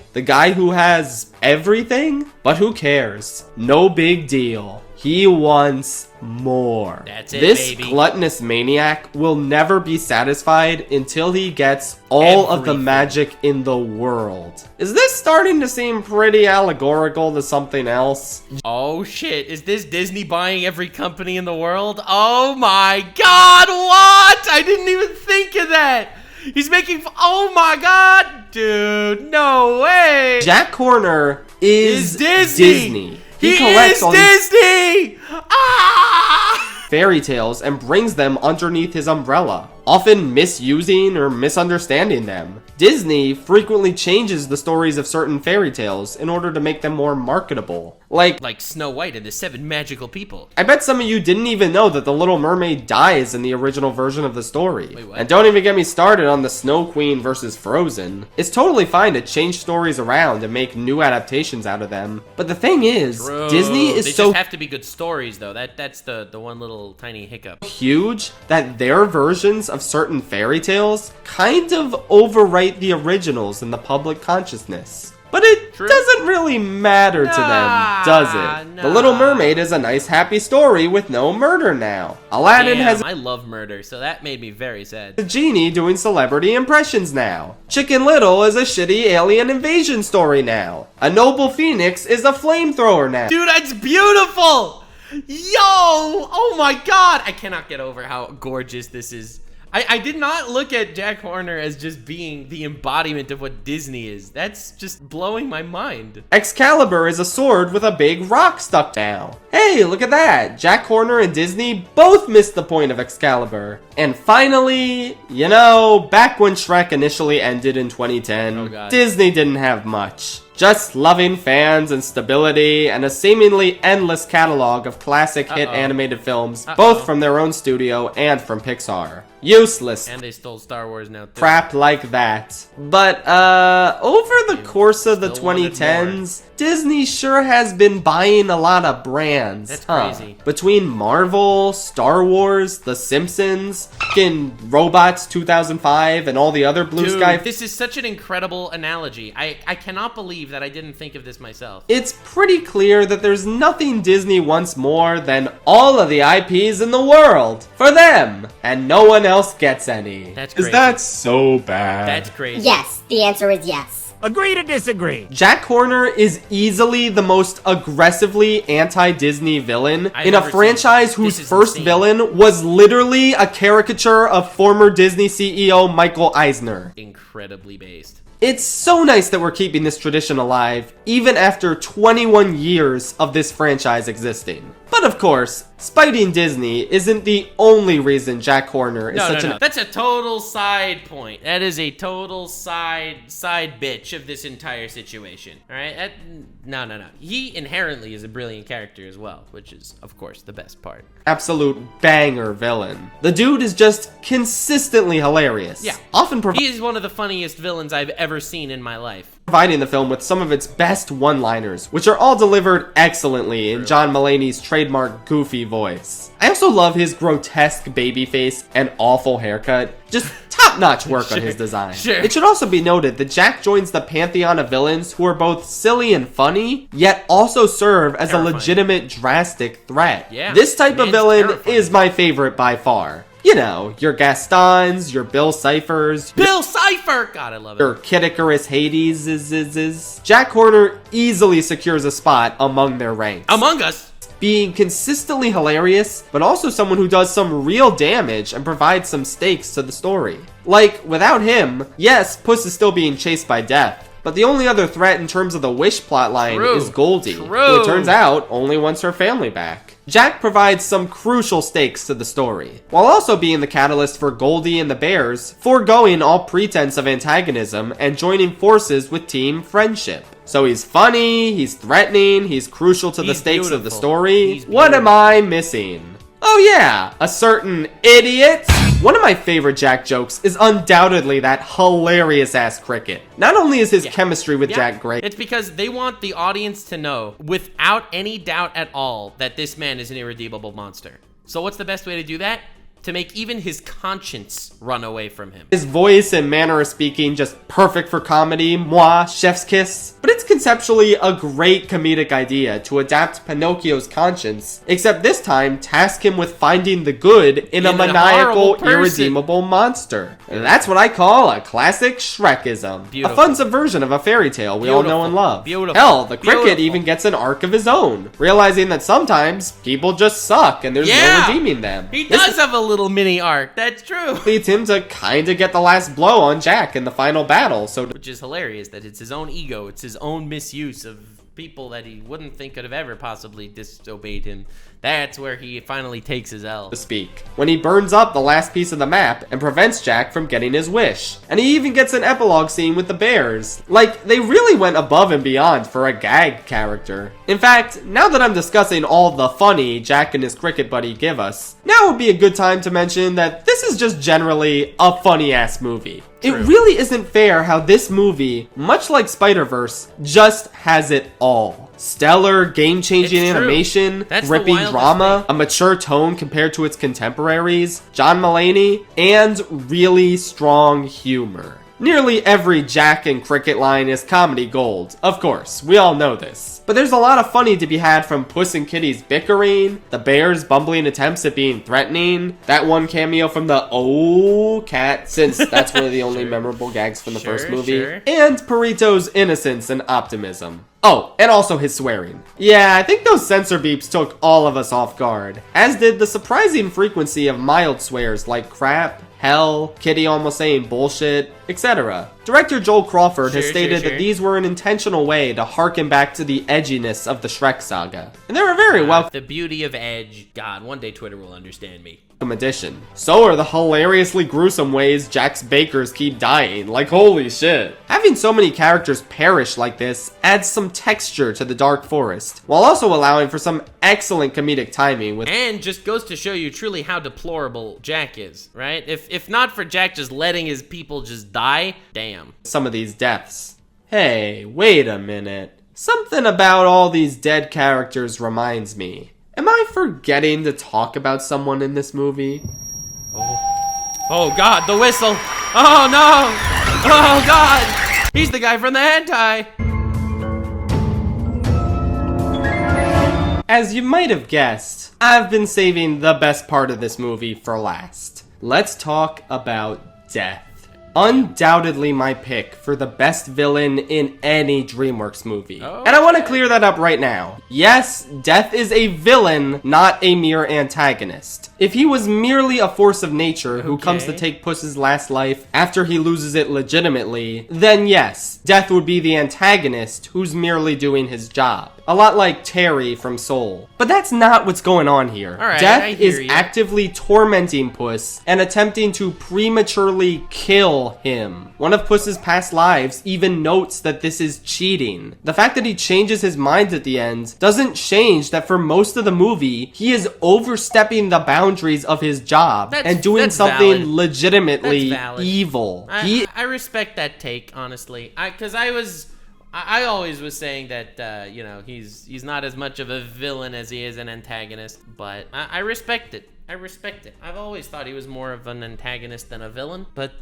who has everything? But who cares? No big deal. He wants more.
That's it,
this
baby.
gluttonous maniac will never be satisfied until he gets all of the magic in the world. Is this starting to seem pretty allegorical to something else?
Oh shit, is this Disney buying every company in the world? Oh my god, what? I didn't even think of that. He's making, oh my god, dude, no way.
Jack Horner is Disney.
He
collects
is
all
Disney! Ah!
fairy tales and brings them underneath his umbrella, often misusing or misunderstanding them. Disney frequently changes the stories of certain fairy tales in order to make them more marketable. Like
Snow White and the Seven Magical People.
I bet some of you didn't even know that the Little Mermaid dies in the original version of the story.
Wait, what?
And don't even get me started on the Snow Queen versus Frozen. It's totally fine to change stories around and make new adaptations out of them. But the thing is,
True.
Disney is
They
so
just have to be good stories, though. That's the one little tiny hiccup.
huge that their versions of certain fairy tales kind of overwrite the originals in the public consciousness. But it
True.
doesn't really matter to them, does it? The Little Mermaid is a nice happy story with no murder now. Aladdin
Damn,
has
I love murder, so that made me very sad.
a genie doing celebrity impressions now. Chicken Little is a shitty alien invasion story now. A noble phoenix is a flamethrower now.
Dude, that's beautiful! Yo! Oh my god! I cannot get over how gorgeous this is. I did not look at Jack Horner as just being the embodiment of what Disney is. That's just blowing my mind.
Excalibur is a sword with a big rock stuck down. Hey, look at that! Jack Horner and Disney both missed the point of Excalibur. And finally, you know, back when Shrek initially ended in 2010,
Oh, God.
Disney didn't have much. Just loving fans and stability and a seemingly endless catalog of classic hit animated films, both from their own studio and from Pixar. Useless
And they stole Star Wars now, too.
crap like that. But, over the course of the
still wanted
2010s, Disney sure has been buying a lot of brands.
That's crazy.
Between Marvel, Star Wars, The Simpsons, fucking Robots 2005, and all the other Blue
Dude,
Sky.
this is such an incredible analogy. I cannot believe that I didn't think of this myself.
It's pretty clear that there's nothing Disney wants more than all of the IPs in the world for them, and no one else gets any.
That's crazy.
Is that so bad?
That's crazy.
Yes, the answer is yes.
Agree to disagree.
Jack Horner is easily the most aggressively anti-Disney villain
I've
in a
ever seen.
franchise whose
This is
first
insane.
villain was literally a caricature of former Disney CEO Michael Eisner.
Incredibly based.
It's so nice that we're keeping this tradition alive, even after 21 years of this franchise existing. But of course, spiting Disney isn't the only reason Jack Horner is such an
That's a total side point. That is a total side bitch of this entire situation. All right? No. He inherently is a brilliant character as well, which is, of course, the best part.
absolute banger villain. The dude is just consistently hilarious.
Yeah.
Often
He is one of the funniest villains I've ever seen in my life.
providing the film with some of its best one-liners, which are all delivered excellently in John Mulaney's trademark goofy voice. I also love his grotesque baby face and awful haircut. Just top-notch work on his design.
Sure.
It should also be noted that Jack joins the pantheon of villains who are both silly and funny, yet also serve as
Terrifying.
a legitimate drastic threat.
Yeah,
This type of
man's
villain
terrifying.
is my favorite by far. You know, your Gastons, your Bill Cyphers,
Bill Cipher! God, I love
your
it.
Kid Icarus Hades is. Jack Horner easily secures a spot among their ranks.
Among Us!
Being consistently hilarious, but also someone who does some real damage and provides some stakes to the story. Like, without him, yes, Puss is still being chased by death, but the only other threat in terms of the Wish plotline
True.
is Goldie, who
True.
it turns out only wants her family back. Jack provides some crucial stakes to the story, while also being the catalyst for Goldie and the Bears, foregoing all pretense of antagonism and joining forces with Team Friendship. So he's funny, he's threatening, he's crucial to the
He's
stakes of the
beautiful.
story.
He's
What am I missing? Oh yeah, a certain idiot. One of my favorite Jack jokes is undoubtedly that hilarious ass cricket. Not only is his chemistry with Jack great,
It's because they want the audience to know, without any doubt at all, that this man is an irredeemable monster. So what's the best way to do that? To make even his conscience run away from him.
his voice and manner of speaking just perfect for comedy, moi, chef's kiss. But it's conceptually a great comedic idea to adapt Pinocchio's conscience, except this time task him with finding the good in a maniacal, irredeemable monster. That's what I call a classic Shrekism.
Beautiful.
A fun subversion of a fairy tale we all know and love.
Beautiful.
Hell, the cricket even gets an arc of his own, realizing that sometimes people just suck and there's no redeeming them.
He does have a little mini arc, that's true.
Leads him to kinda get the last blow on Jack in the final battle,
Which is hilarious, that it's his own ego, it's his own misuse of people that he wouldn't think could have ever possibly disobeyed him. That's where he finally takes his L.
to speak, when he burns up the last piece of the map and prevents Jack from getting his wish. And he even gets an epilogue scene with the bears. Like, they really went above and beyond for a gag character. In fact, now that I'm discussing all the funny Jack and his cricket buddy give us, now would be a good time to mention that this is just generally a funny-ass movie. True. It really isn't fair how this movie, much like Spider-Verse, just has it all. Stellar, game-changing animation, gripping drama, a mature tone compared to its contemporaries, John Mulaney, and really strong humor. Nearly every Jack and Cricket line is comedy gold. Of course, we all know this. But there's a lot of funny to be had from Puss and Kitty's bickering, the bears' bumbling attempts at being threatening, that one cameo from the "Oh cat," since that's one of the only memorable gags from the first movie, and Perito's innocence and optimism. Oh, and also his swearing. Yeah, I think those censor beeps took all of us off guard, as did the surprising frequency of mild swears like crap, hell, Kitty almost saying bullshit, etc. Director Joel Crawford has stated that these were an intentional way to harken back to the edginess of the Shrek saga. And they were very welcome.
The beauty of edge. God, one day Twitter will understand me.
Addition. So are the hilariously gruesome ways Jack's bakers keep dying. Like, holy shit. Having so many characters perish like this adds some texture to the dark forest, while also allowing for some excellent comedic timing with—
and just goes to show you truly how deplorable Jack is, right? If not for Jack just letting his people just die, damn.
Some of these deaths. Hey, wait a minute. Something about all these dead characters reminds me. Am I forgetting to talk about someone in this movie?
Oh God, the whistle! Oh no! Oh God! He's the guy from the hentai!
As you might have guessed, I've been saving the best part of this movie for last. Let's talk about death. Undoubtedly my pick for the best villain in any DreamWorks movie. Okay. And I want to clear that up right now. Yes, Death is a villain, not a mere antagonist. If he was merely a force of nature who comes to take Puss's last life after he loses it legitimately, then yes, Death would be the antagonist who's merely doing his job. A lot like Terry from Soul. But that's not what's going on here. Death is actively tormenting Puss and attempting to prematurely kill him. One of Puss's past lives even notes that this is cheating. The fact that he changes his mind at the end doesn't change that for most of the movie, he is overstepping the boundaries of his job and doing something legitimately evil.
I respect that take, honestly. I always was saying that, you know, he's not as much of a villain as he is an antagonist, but I respect it. I respect it. I've always thought he was more of an antagonist than a villain, but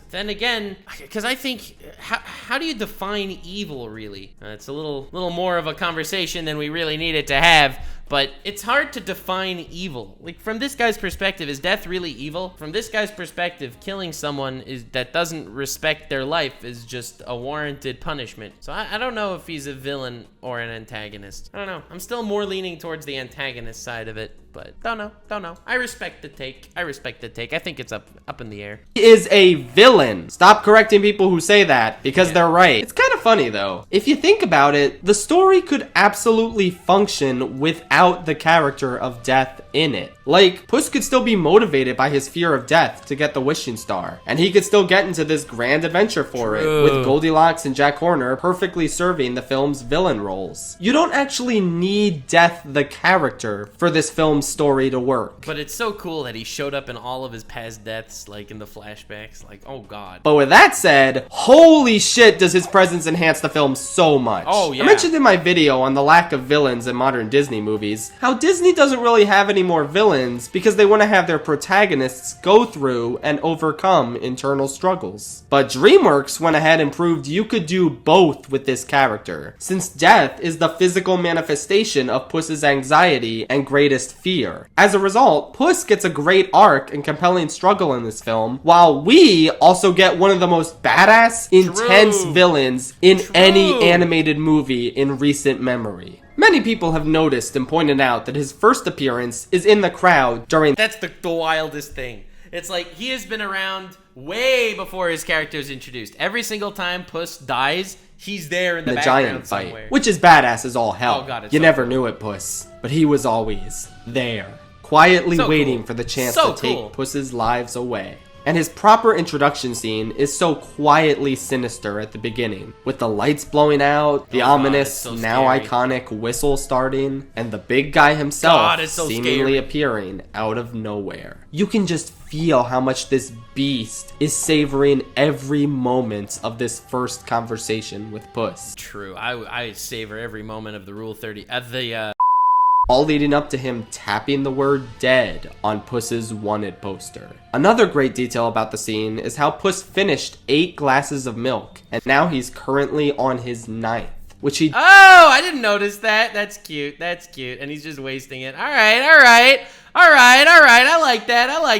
then again, because I think, how do you define evil, really? It's a little more of a conversation than we really needed to have, but it's hard to define evil. Like, from this guy's perspective, is Death really evil? From this guy's perspective, killing someone that doesn't respect their life is just a warranted punishment. So I don't know if he's a villain or an antagonist. I don't know. I'm still more leaning towards the antagonist side of it, but don't know. I respect the take. I think it's up in the air.
He is a villain. Stop correcting people who say that, because they're right. It's kind of funny, though. If you think about it, the story could absolutely function without the character of Death in it. Like, Puss could still be motivated by his fear of death to get the wishing star, and he could still get into this grand adventure for it, with Goldilocks and Jack Horner perfectly serving the film's villain roles. You don't actually need Death the character for this film's story to work.
But it's so cool that he showed up in all of his past deaths, like in the flashbacks, like, oh God.
But with that said, holy shit does his presence enhance the film so much.
Oh yeah.
I mentioned in my video on the lack of villains in modern Disney movies, how Disney doesn't really have any more villains villains because they want to have their protagonists go through and overcome internal struggles. But DreamWorks went ahead and proved you could do both with this character, since death is the physical manifestation of Puss's anxiety and greatest fear. As a result, Puss gets a great arc and compelling struggle in this film, while we also get one of the most badass, intense villains in any animated movie in recent memory. Many people have noticed and pointed out that his first appearance is in the crowd during—
That's the wildest thing. It's like he has been around way before his character is introduced. Every single time Puss dies, he's there in the background
giant fight,
somewhere.
which is badass as all hell.
Oh God, it's
you
so
never
cool.
knew it, Puss, but he was always there, quietly
So
waiting
cool.
for the chance
So
to take
cool.
Puss's lives away. And his proper introduction scene is so quietly sinister at the beginning, with the lights blowing out, the ominous,
it's so
now
scary.
iconic whistle starting, and the big guy himself
God, it's so
seemingly
scary.
appearing out of nowhere. You can just feel how much this beast is savoring every moment of this first conversation with Puss.
True. I savor every moment of the Rule 30.
All leading up to him tapping the word dead on Puss's wanted poster. Another great detail about the scene is how Puss finished 8 glasses of milk, and now he's currently on his 9th, which he
Oh, I didn't notice that. That's cute. That's cute. And he's just wasting it. All right. I like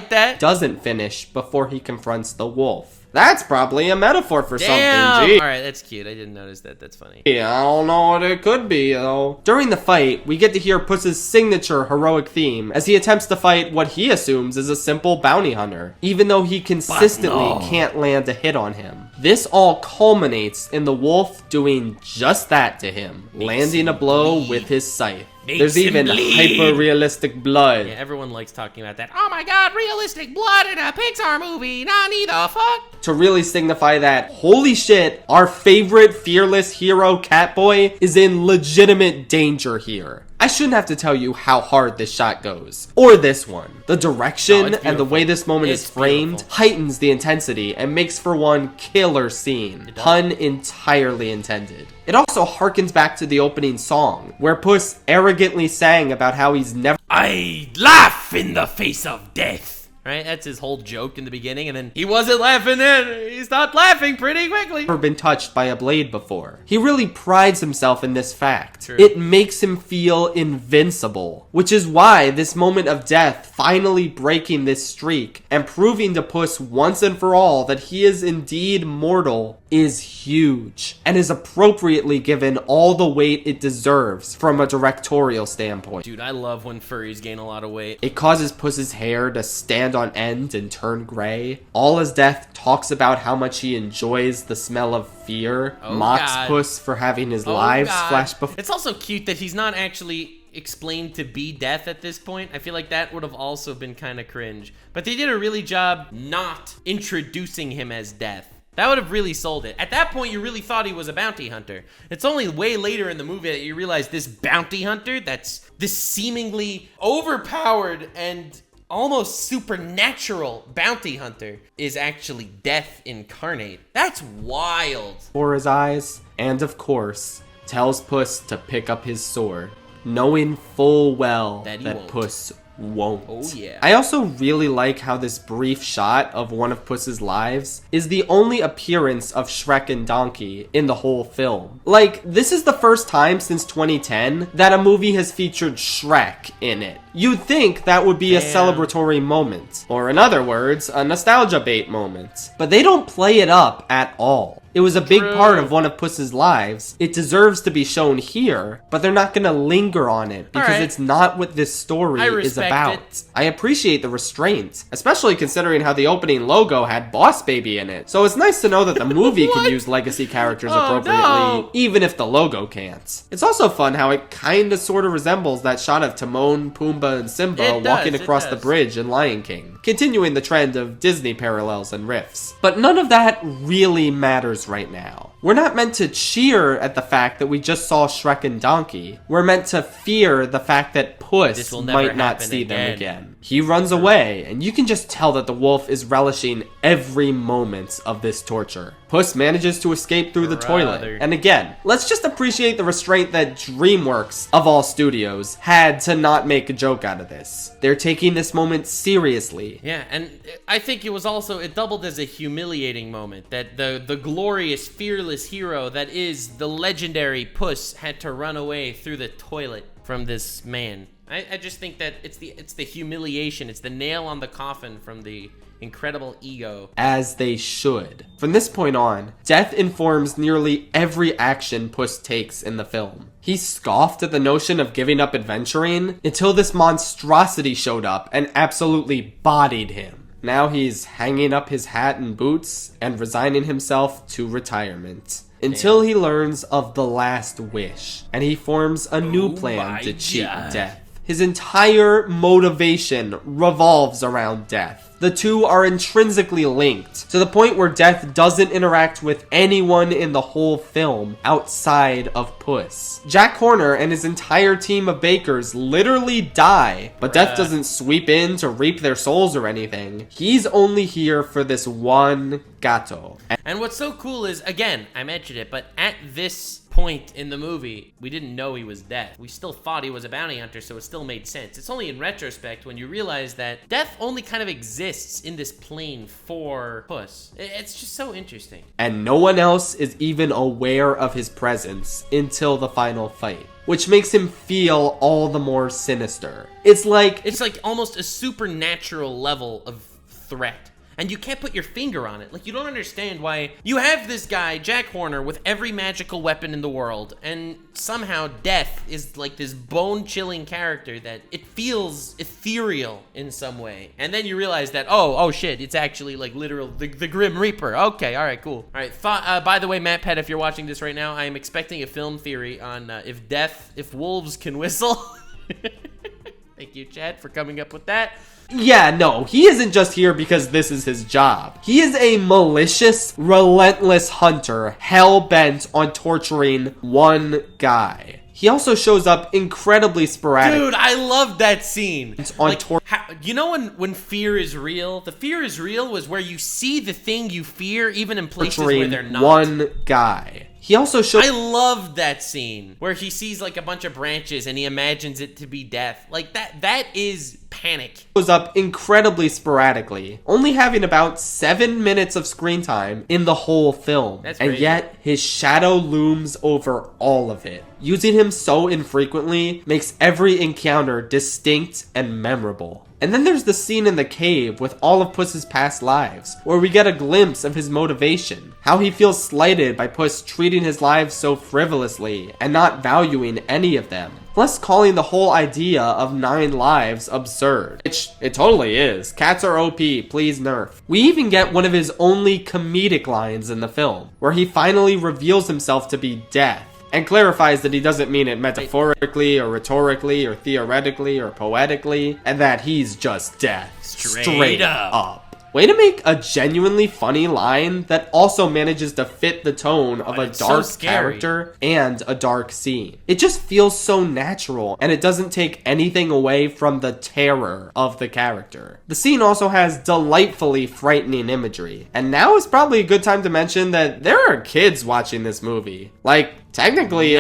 that.
doesn't finish before he confronts the wolf. That's probably a metaphor for
Damn.
something, G.
All right, that's cute. I didn't notice that. That's funny.
Yeah, I don't know what it could be, though. During the fight, we get to hear Puss's signature heroic theme as he attempts to fight what he assumes is a simple bounty hunter, even though he consistently can't land a hit on him. This all culminates in the wolf doing just that to him, landing a blow with his scythe. There's even hyper-realistic blood.
Yeah, everyone likes talking about that. Oh my God, realistic blood in a Pixar movie. Nani the fuck?
To really signify that, holy shit, our favorite fearless hero Catboy is in legitimate danger here. I shouldn't have to tell you how hard this shot goes. Or this one. The direction and the way this moment is framed heightens the intensity and makes for one killer scene. Pun entirely intended. It also harkens back to the opening song, where Puss arrogantly sang about how he's never
I laugh in the face of death.
Right? That's his whole joke in the beginning, and then he wasn't laughing then. He stopped laughing pretty quickly.
been touched by a blade before. He really prides himself in this fact.
True.
It makes him feel invincible, which is why this moment of death finally breaking this streak and proving to Puss once and for all that he is indeed mortal is huge and is appropriately given all the weight it deserves from a directorial standpoint.
Dude, I love when furries gain a lot of weight.
It causes Puss's hair to stand on end and turn gray. All as Death talks about how much he enjoys the smell of fear, mocks
God.
Puss for having his
Oh,
lives
God.
flash before.
It's also cute that he's not actually explained to be Death at this point. I feel like that would have also been kind of cringe. But they did a really job not introducing him as Death. That would have really sold it. At that point, you really thought he was a bounty hunter. It's only way later in the movie that you realize this bounty hunter, that's this seemingly overpowered and almost supernatural bounty hunter, is actually Death incarnate. That's wild.
For his eyes, and of course, tells Puss to pick up his sword, knowing full well
That he
that
won't.
Puss won't.
Oh, yeah.
I also really like how this brief shot of one of Puss's lives is the only appearance of Shrek and Donkey in the whole film. Like, this is the first time since 2010 that a movie has featured Shrek in it. You'd think that would be a celebratory moment, or in other words, a nostalgia bait moment. But they don't play it up at all. It was a big part of one of Puss's lives. It deserves to be shown here, but they're not gonna linger on it because
Alright.
it's not what this story
I
is
respect
about.
it.
I appreciate the restraint, especially considering how the opening logo had Boss Baby in it. So it's nice to know that the movie can use legacy characters appropriately,
no.
even if the logo can't. It's also fun how it kinda sorta resembles that shot of Timon, Pumbaa, and Simba
It does,
walking
it
across the
does.
bridge in Lion King, continuing the trend of Disney parallels and riffs. But none of that really matters right now. We're not meant to cheer at the fact that we just saw Shrek and Donkey. We're meant to fear the fact that Puss might not see them again. He runs away, and you can just tell that the wolf is relishing every moment of this torture. Puss manages to escape through the toilet. And again, let's just appreciate the restraint that DreamWorks, of all studios, had to not make a joke out of this. They're taking this moment seriously.
Yeah, and I think it doubled as a humiliating moment, that the glorious, fearless hero that is the legendary Puss had to run away through the toilet from this man. I just think that it's the humiliation, it's the nail on the coffin from the incredible ego.
As they should. From this point on, death informs nearly every action Puss takes in the film. He scoffed at the notion of giving up adventuring until this monstrosity showed up and absolutely bodied him. Now he's hanging up his hat and boots and resigning himself to retirement. Until he learns of the last wish, and he forms a new plan to cheat death. His entire motivation revolves around death. The two are intrinsically linked, to the point where Death doesn't interact with anyone in the whole film outside of Puss. Jack Horner and his entire team of bakers literally die, but Death doesn't sweep in to reap their souls or anything. He's only here for this one gato.
And what's so cool is, again, I mentioned it, but at this point in the movie, we didn't know he was Death. We still thought he was a bounty hunter, so it still made sense. It's only in retrospect when you realize that Death only kind of exists in this plane for Puss. It's just so interesting.
And no one else is even aware of his presence until the final fight, which makes him feel all the more sinister. It's like
almost a supernatural level of threat. And you can't put your finger on it. Like, you don't understand why you have this guy, Jack Horner, with every magical weapon in the world, and somehow Death is like this bone-chilling character that it feels ethereal in some way. And then you realize that, oh shit, it's actually like literal, the Grim Reaper. Okay, all right, cool. All right, by the way, Matt Pett, if you're watching this right now, I am expecting a film theory on if wolves can whistle. Thank you, Chad, for coming up with that.
Yeah, no, he isn't just here because this is his job. He is a malicious, relentless hunter, hell-bent on torturing one guy. He also shows up incredibly sporadic.
Dude, I love that scene. You know when fear is real? The fear is real was where you see the thing you fear even in places where they're not.
One guy. He also shows...
I love that scene where he sees like a bunch of branches and he imagines it to be death. Like that is panic.
Shows up incredibly sporadically, only having about 7 minutes of screen time in the whole film.
That's crazy.
And yet his shadow looms over all of it. Using him so infrequently makes every encounter distinct and memorable. And then there's the scene in the cave with all of Puss's past lives, where we get a glimpse of his motivation, how he feels slighted by Puss treating his lives so frivolously and not valuing any of them, plus calling the whole idea of 9 lives absurd. Which it totally is. Cats are OP, please nerf. We even get one of his only comedic lines in the film, where he finally reveals himself to be Death, and clarifies that he doesn't mean it metaphorically or rhetorically or theoretically or poetically, and that he's just Death. Straight up. Way to make a genuinely funny line that also manages to fit the tone of a dark character and a dark scene. It just feels so natural, and it doesn't take anything away from the terror of the character. The scene also has delightfully frightening imagery, and now is probably a good time to mention that there are kids watching this movie. Like, technically,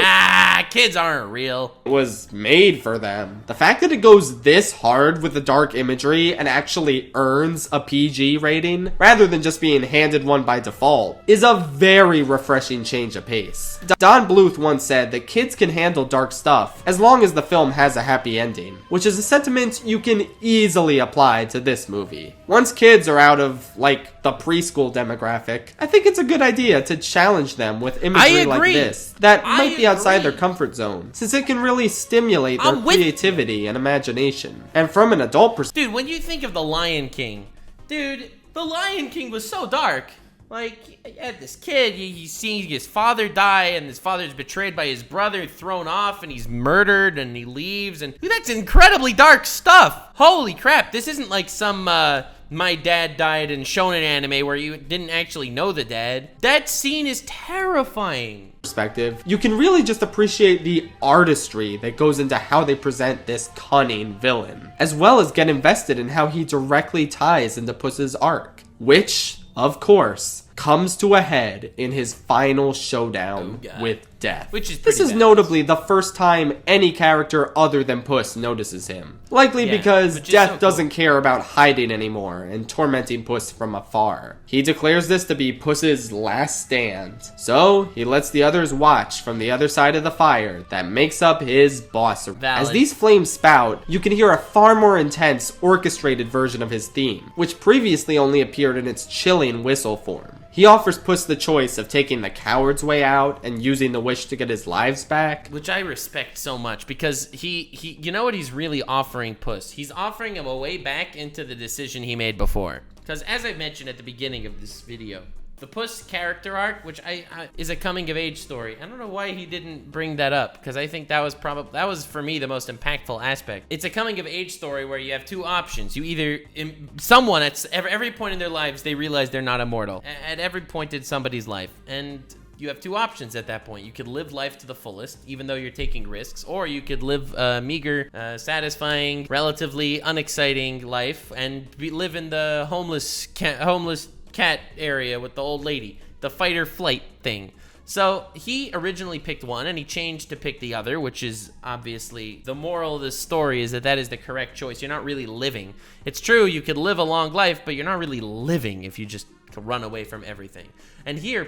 kids aren't real.
It was made for them. The fact that it goes this hard with the dark imagery and actually earns a PG rating, rather than just being handed one by default, is a very refreshing change of pace. Don Bluth once said that kids can handle dark stuff as long as the film has a happy ending, which is a sentiment you can easily apply to this movie. Once kids are out of, like, the preschool demographic, I think it's a good idea to challenge them with imagery like this that might be outside their comfort zone, since it can really stimulate their creativity and imagination. And from an adult perspective...
Dude, when you think of The Lion King, The Lion King was so dark. Like, you had this kid, you see his father die, and his father's betrayed by his brother, thrown off, and he's murdered, and he leaves, and dude, that's incredibly dark stuff. Holy crap, this isn't like some my dad died in shonen anime where you didn't actually know the dad. That scene is terrifying.
Perspective, you can really just appreciate the artistry that goes into how they present this cunning villain, as well as get invested in how he directly ties into Puss's arc, which, of course, comes to a head in his final showdown with Death.
Which is
this is
badass.
notably the first time any character other than Puss notices him. Likely because Death doesn't care about hiding anymore and tormenting Puss from afar. He declares this to be Puss's last stand. So, he lets the others watch from the other side of the fire that makes up his boss. As these flames spout, you can hear a far more intense, orchestrated version of his theme, which previously only appeared in its chilling whistle form. He offers Puss the choice of taking the coward's way out and using the wish to get his lives back.
Which I respect so much because he you know what he's really offering Puss? He's offering him a way back into the decision he made before. Because as I mentioned at the beginning of this video, the Puss character arc, which is a coming of age story. I don't know why he didn't bring that up because I think that was for me the most impactful aspect. It's a coming of age story where you have two options. You either someone at every point in their lives they realize they're not immortal. At every point in somebody's life, and you have two options at that point. You could live life to the fullest, even though you're taking risks, or you could live a meager, satisfying, relatively unexciting life and live in the homeless cat area with the old lady, the fight or flight thing. So he originally picked one and he changed to pick the other, which is obviously the moral of this story is that is the correct choice. You're not really living. It's true, you could live a long life, but you're not really living if you just run away from everything. And here,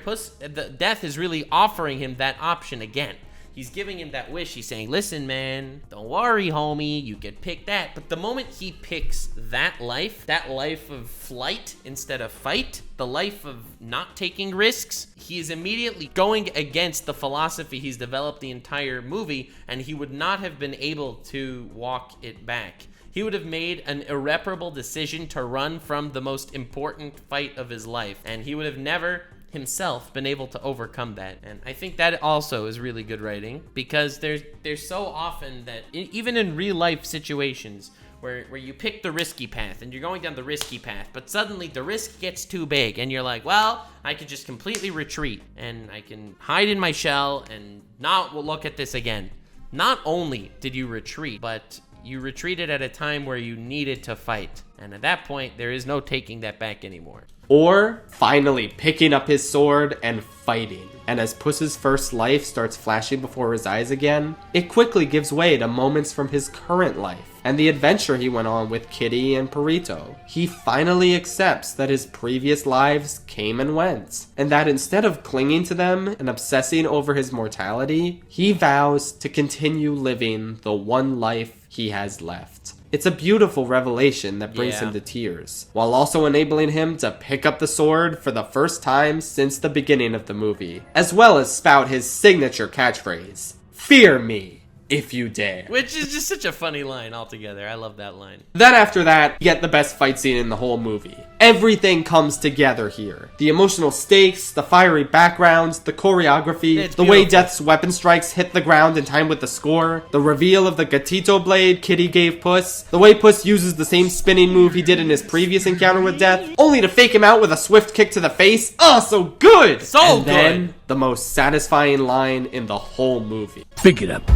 Death is really offering him that option again. He's giving him that wish. He's saying, listen, man, don't worry, homie. You could pick that. But the moment he picks that life of flight instead of fight, the life of not taking risks, he is immediately going against the philosophy he's developed the entire movie, and he would not have been able to walk it back. He would have made an irreparable decision to run from the most important fight of his life, and he would have never himself been able to overcome that. And I think that also is really good writing, because there's so often that even in real life situations where you pick the risky path and you're going down the risky path, but suddenly the risk gets too big and you're like, well, I could just completely retreat and I can hide in my shell and not look at this again. Not only did you retreat, but you retreated at a time where you needed to fight. And at that point, there is no taking that back anymore.
Or finally picking up his sword and fighting. And as Puss's first life starts flashing before his eyes again, it quickly gives way to moments from his current life and the adventure he went on with Kitty and Perito. He finally accepts that his previous lives came and went, and that instead of clinging to them and obsessing over his mortality, he vows to continue living the one life he has left. It's a beautiful revelation that brings him to tears, while also enabling him to pick up the sword for the first time since the beginning of the movie, as well as spout his signature catchphrase, "Fear me if you dare."
Which is just such a funny line altogether. I love that line.
Then after that, you get the best fight scene in the whole movie. Everything comes together here. The emotional stakes, the fiery backgrounds, the choreography, the way Death's weapon strikes hit the ground in time with the score, the reveal of the gatito blade Kitty gave Puss, the way Puss uses the same spinning move he did in his previous encounter with Death, only to fake him out with a swift kick to the face. Oh, so good!
So
good! Then, the most satisfying line in the whole movie.
Pick it up.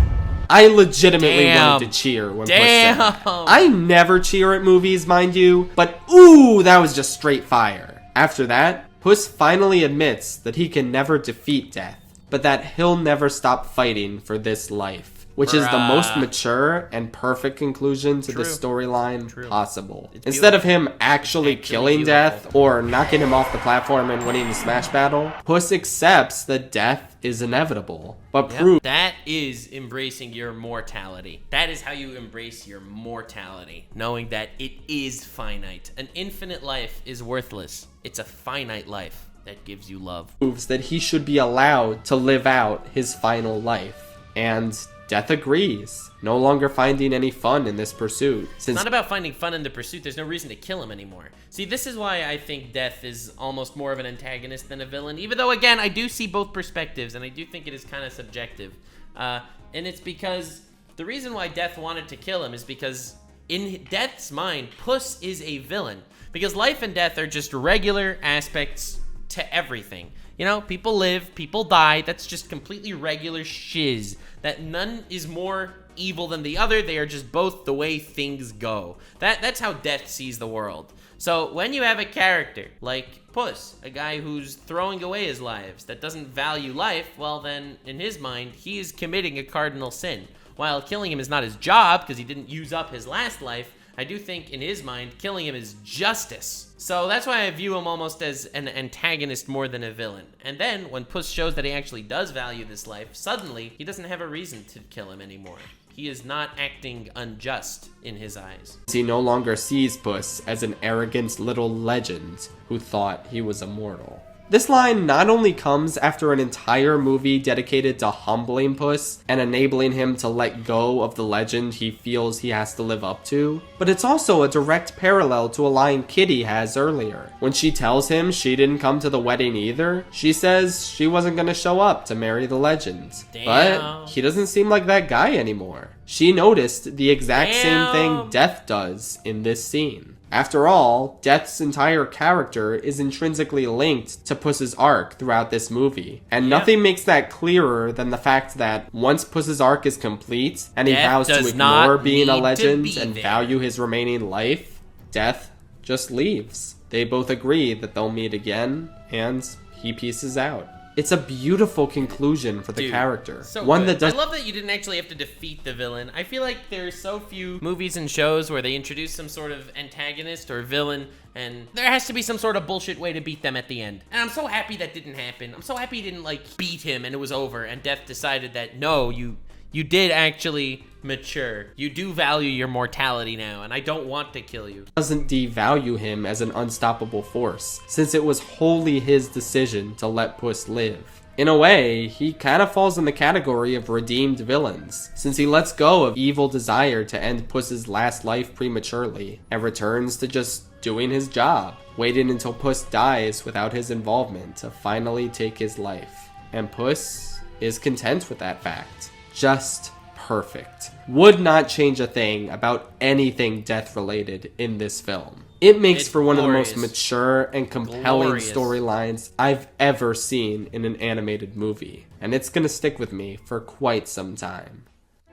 I legitimately wanted to cheer when Puss said that. I never cheer at movies, mind you, but ooh, that was just straight fire. After that, Puss finally admits that he can never defeat Death, but that he'll never stop fighting for this life. Which is the most mature and perfect conclusion to the storyline possible. Instead of him actually killing Death or knocking him off the platform and winning the Smash battle, Puss accepts that death is inevitable, but proves
that is embracing your mortality. That is how you embrace your mortality, knowing that it is finite. An infinite life is worthless. It's a finite life that gives you love.
Proves that he should be allowed to live out his final life. And Death agrees, no longer finding any fun in this pursuit.
It's not about finding fun in the pursuit. There's no reason to kill him anymore. See, this is why I think Death is almost more of an antagonist than a villain. Even though, again, I do see both perspectives, and I do think it is kind of subjective. And it's because the reason why Death wanted to kill him is because in Death's mind, Puss is a villain because life and death are just regular aspects to everything. You know, people live, people die. That's just completely regular shiz. That none is more evil than the other. They are just both the way things go. That's how Death sees the world. So when you have a character like Puss, a guy who's throwing away his lives, that doesn't value life, well then, in his mind, he is committing a cardinal sin. While killing him is not his job, because he didn't use up his last life, I do think in his mind, killing him is justice. So that's why I view him almost as an antagonist more than a villain. And then, when Puss shows that he actually does value this life, suddenly, he doesn't have a reason to kill him anymore. He is not acting unjust in his eyes.
He no longer sees Puss as an arrogant little legend who thought he was immortal. This line not only comes after an entire movie dedicated to humbling Puss and enabling him to let go of the legend he feels he has to live up to, but it's also a direct parallel to a line Kitty has earlier. When she tells him she didn't come to the wedding either, she says she wasn't gonna show up to marry the legend.
Damn.
But he doesn't seem like that guy anymore. She noticed the exact same thing Death does in this scene. After all, Death's entire character is intrinsically linked to Puss's arc throughout this movie. And nothing makes that clearer than the fact that once Puss's arc is complete, and he vows to ignore being a legend and value his remaining life, Death just leaves. They both agree that they'll meet again, and he pieces out. It's a beautiful conclusion for the character.
So
one
good.
that does.
I love that you didn't actually have to defeat the villain. I feel like there's so few movies and shows where they introduce some sort of antagonist or villain, and there has to be some sort of bullshit way to beat them at the end. And I'm so happy that didn't happen. I'm so happy he didn't, like, beat him and it was over, and Death decided that, no, you did actually mature. You do value your mortality now, and I don't want to kill you.
Doesn't devalue him as an unstoppable force, since it was wholly his decision to let Puss live. In a way, he kind of falls in the category of redeemed villains, since he lets go of evil desire to end Puss's last life prematurely, and returns to just doing his job, waiting until Puss dies without his involvement to finally take his life. And Puss is content with that fact. Just perfect. Would not change a thing about anything death related in this film. It makes for one of the most mature and compelling storylines I've ever seen in an animated movie. And it's gonna stick with me for quite some time.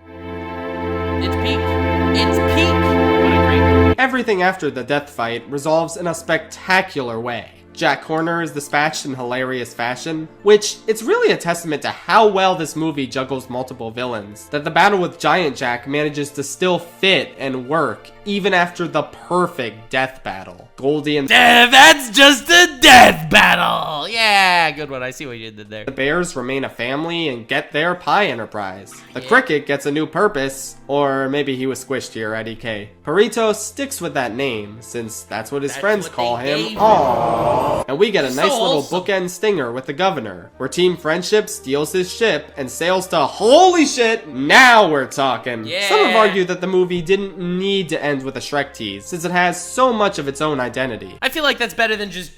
It's peak. It's peak. What a great movie.
Everything after the death fight resolves in a spectacular way. Jack Horner is dispatched in hilarious fashion, which it's really a testament to how well this movie juggles multiple villains, that the battle with Giant Jack manages to still fit and work even after the perfect death battle. Goldie and
that's just a death battle! Yeah, good one. I see what you did there.
the bears remain a family and get their pie enterprise. The cricket gets a new purpose, or maybe he was squished here at EK. Perito sticks with that name, since that's what his friends call him. Aww. And we get a nice little bookend stinger with the governor, where Team Friendship steals his ship and sails to holy shit, now we're talking.
Yeah.
Some have argued that the movie didn't need to end with a Shrek tease, since it has so much of its own identity.
I feel like that's better than just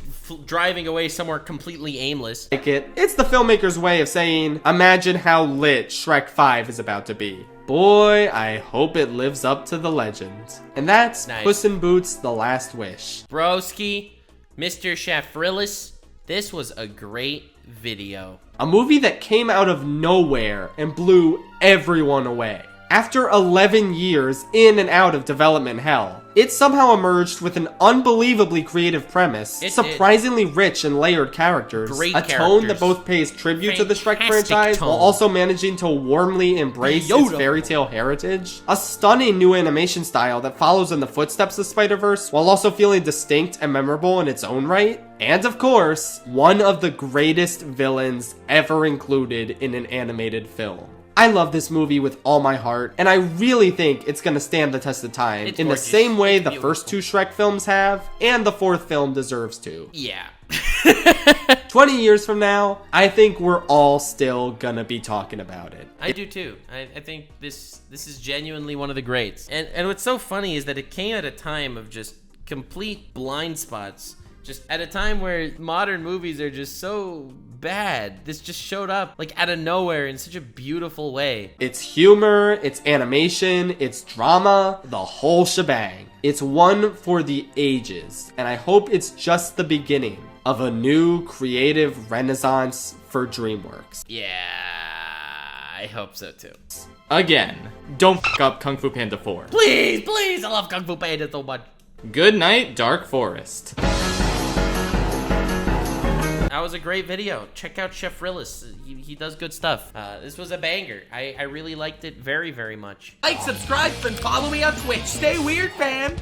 driving away somewhere completely aimless.
It's the filmmaker's way of saying, imagine how lit Shrek 5 is about to be. Boy, I hope it lives up to the legend. And that's Puss in Boots: The Last Wish.
Broski, Mr. Shafrillis, this was a great video.
A movie that came out of nowhere and blew everyone away. After 11 years in and out of development hell, it somehow emerged with an unbelievably creative premise, surprisingly rich and layered characters, a tone that both pays tribute to the Shrek franchise while also managing to warmly embrace its fairy tale heritage, a stunning new animation style that follows in the footsteps of Spider-Verse while also feeling distinct and memorable in its own right, and of course, one of the greatest villains ever included in an animated film. I love this movie with all my heart, and I really think it's gonna stand the test of time in the same way the first two Shrek films have, and the fourth film deserves to.
Yeah.
20 years from now, I think we're all still gonna be talking about it.
I do too. I think this is genuinely one of the greats. And what's so funny is that it came at a time of just complete blind spots Just at a time where modern movies are just so bad, this just showed up like out of nowhere in such a beautiful way.
It's humor, it's animation, it's drama, the whole shebang. It's one for the ages, and I hope it's just the beginning of a new creative renaissance for DreamWorks.
Yeah, I hope so too.
Again, don't f up Kung Fu Panda 4.
Please, please, I love Kung Fu Panda so much.
Good night, Dark Forest.
That was a great video. Check out Chef Rillis. He does good stuff. This was a banger. I really liked it very, very much.
Like, subscribe, and follow me on Twitch. Stay weird, fam.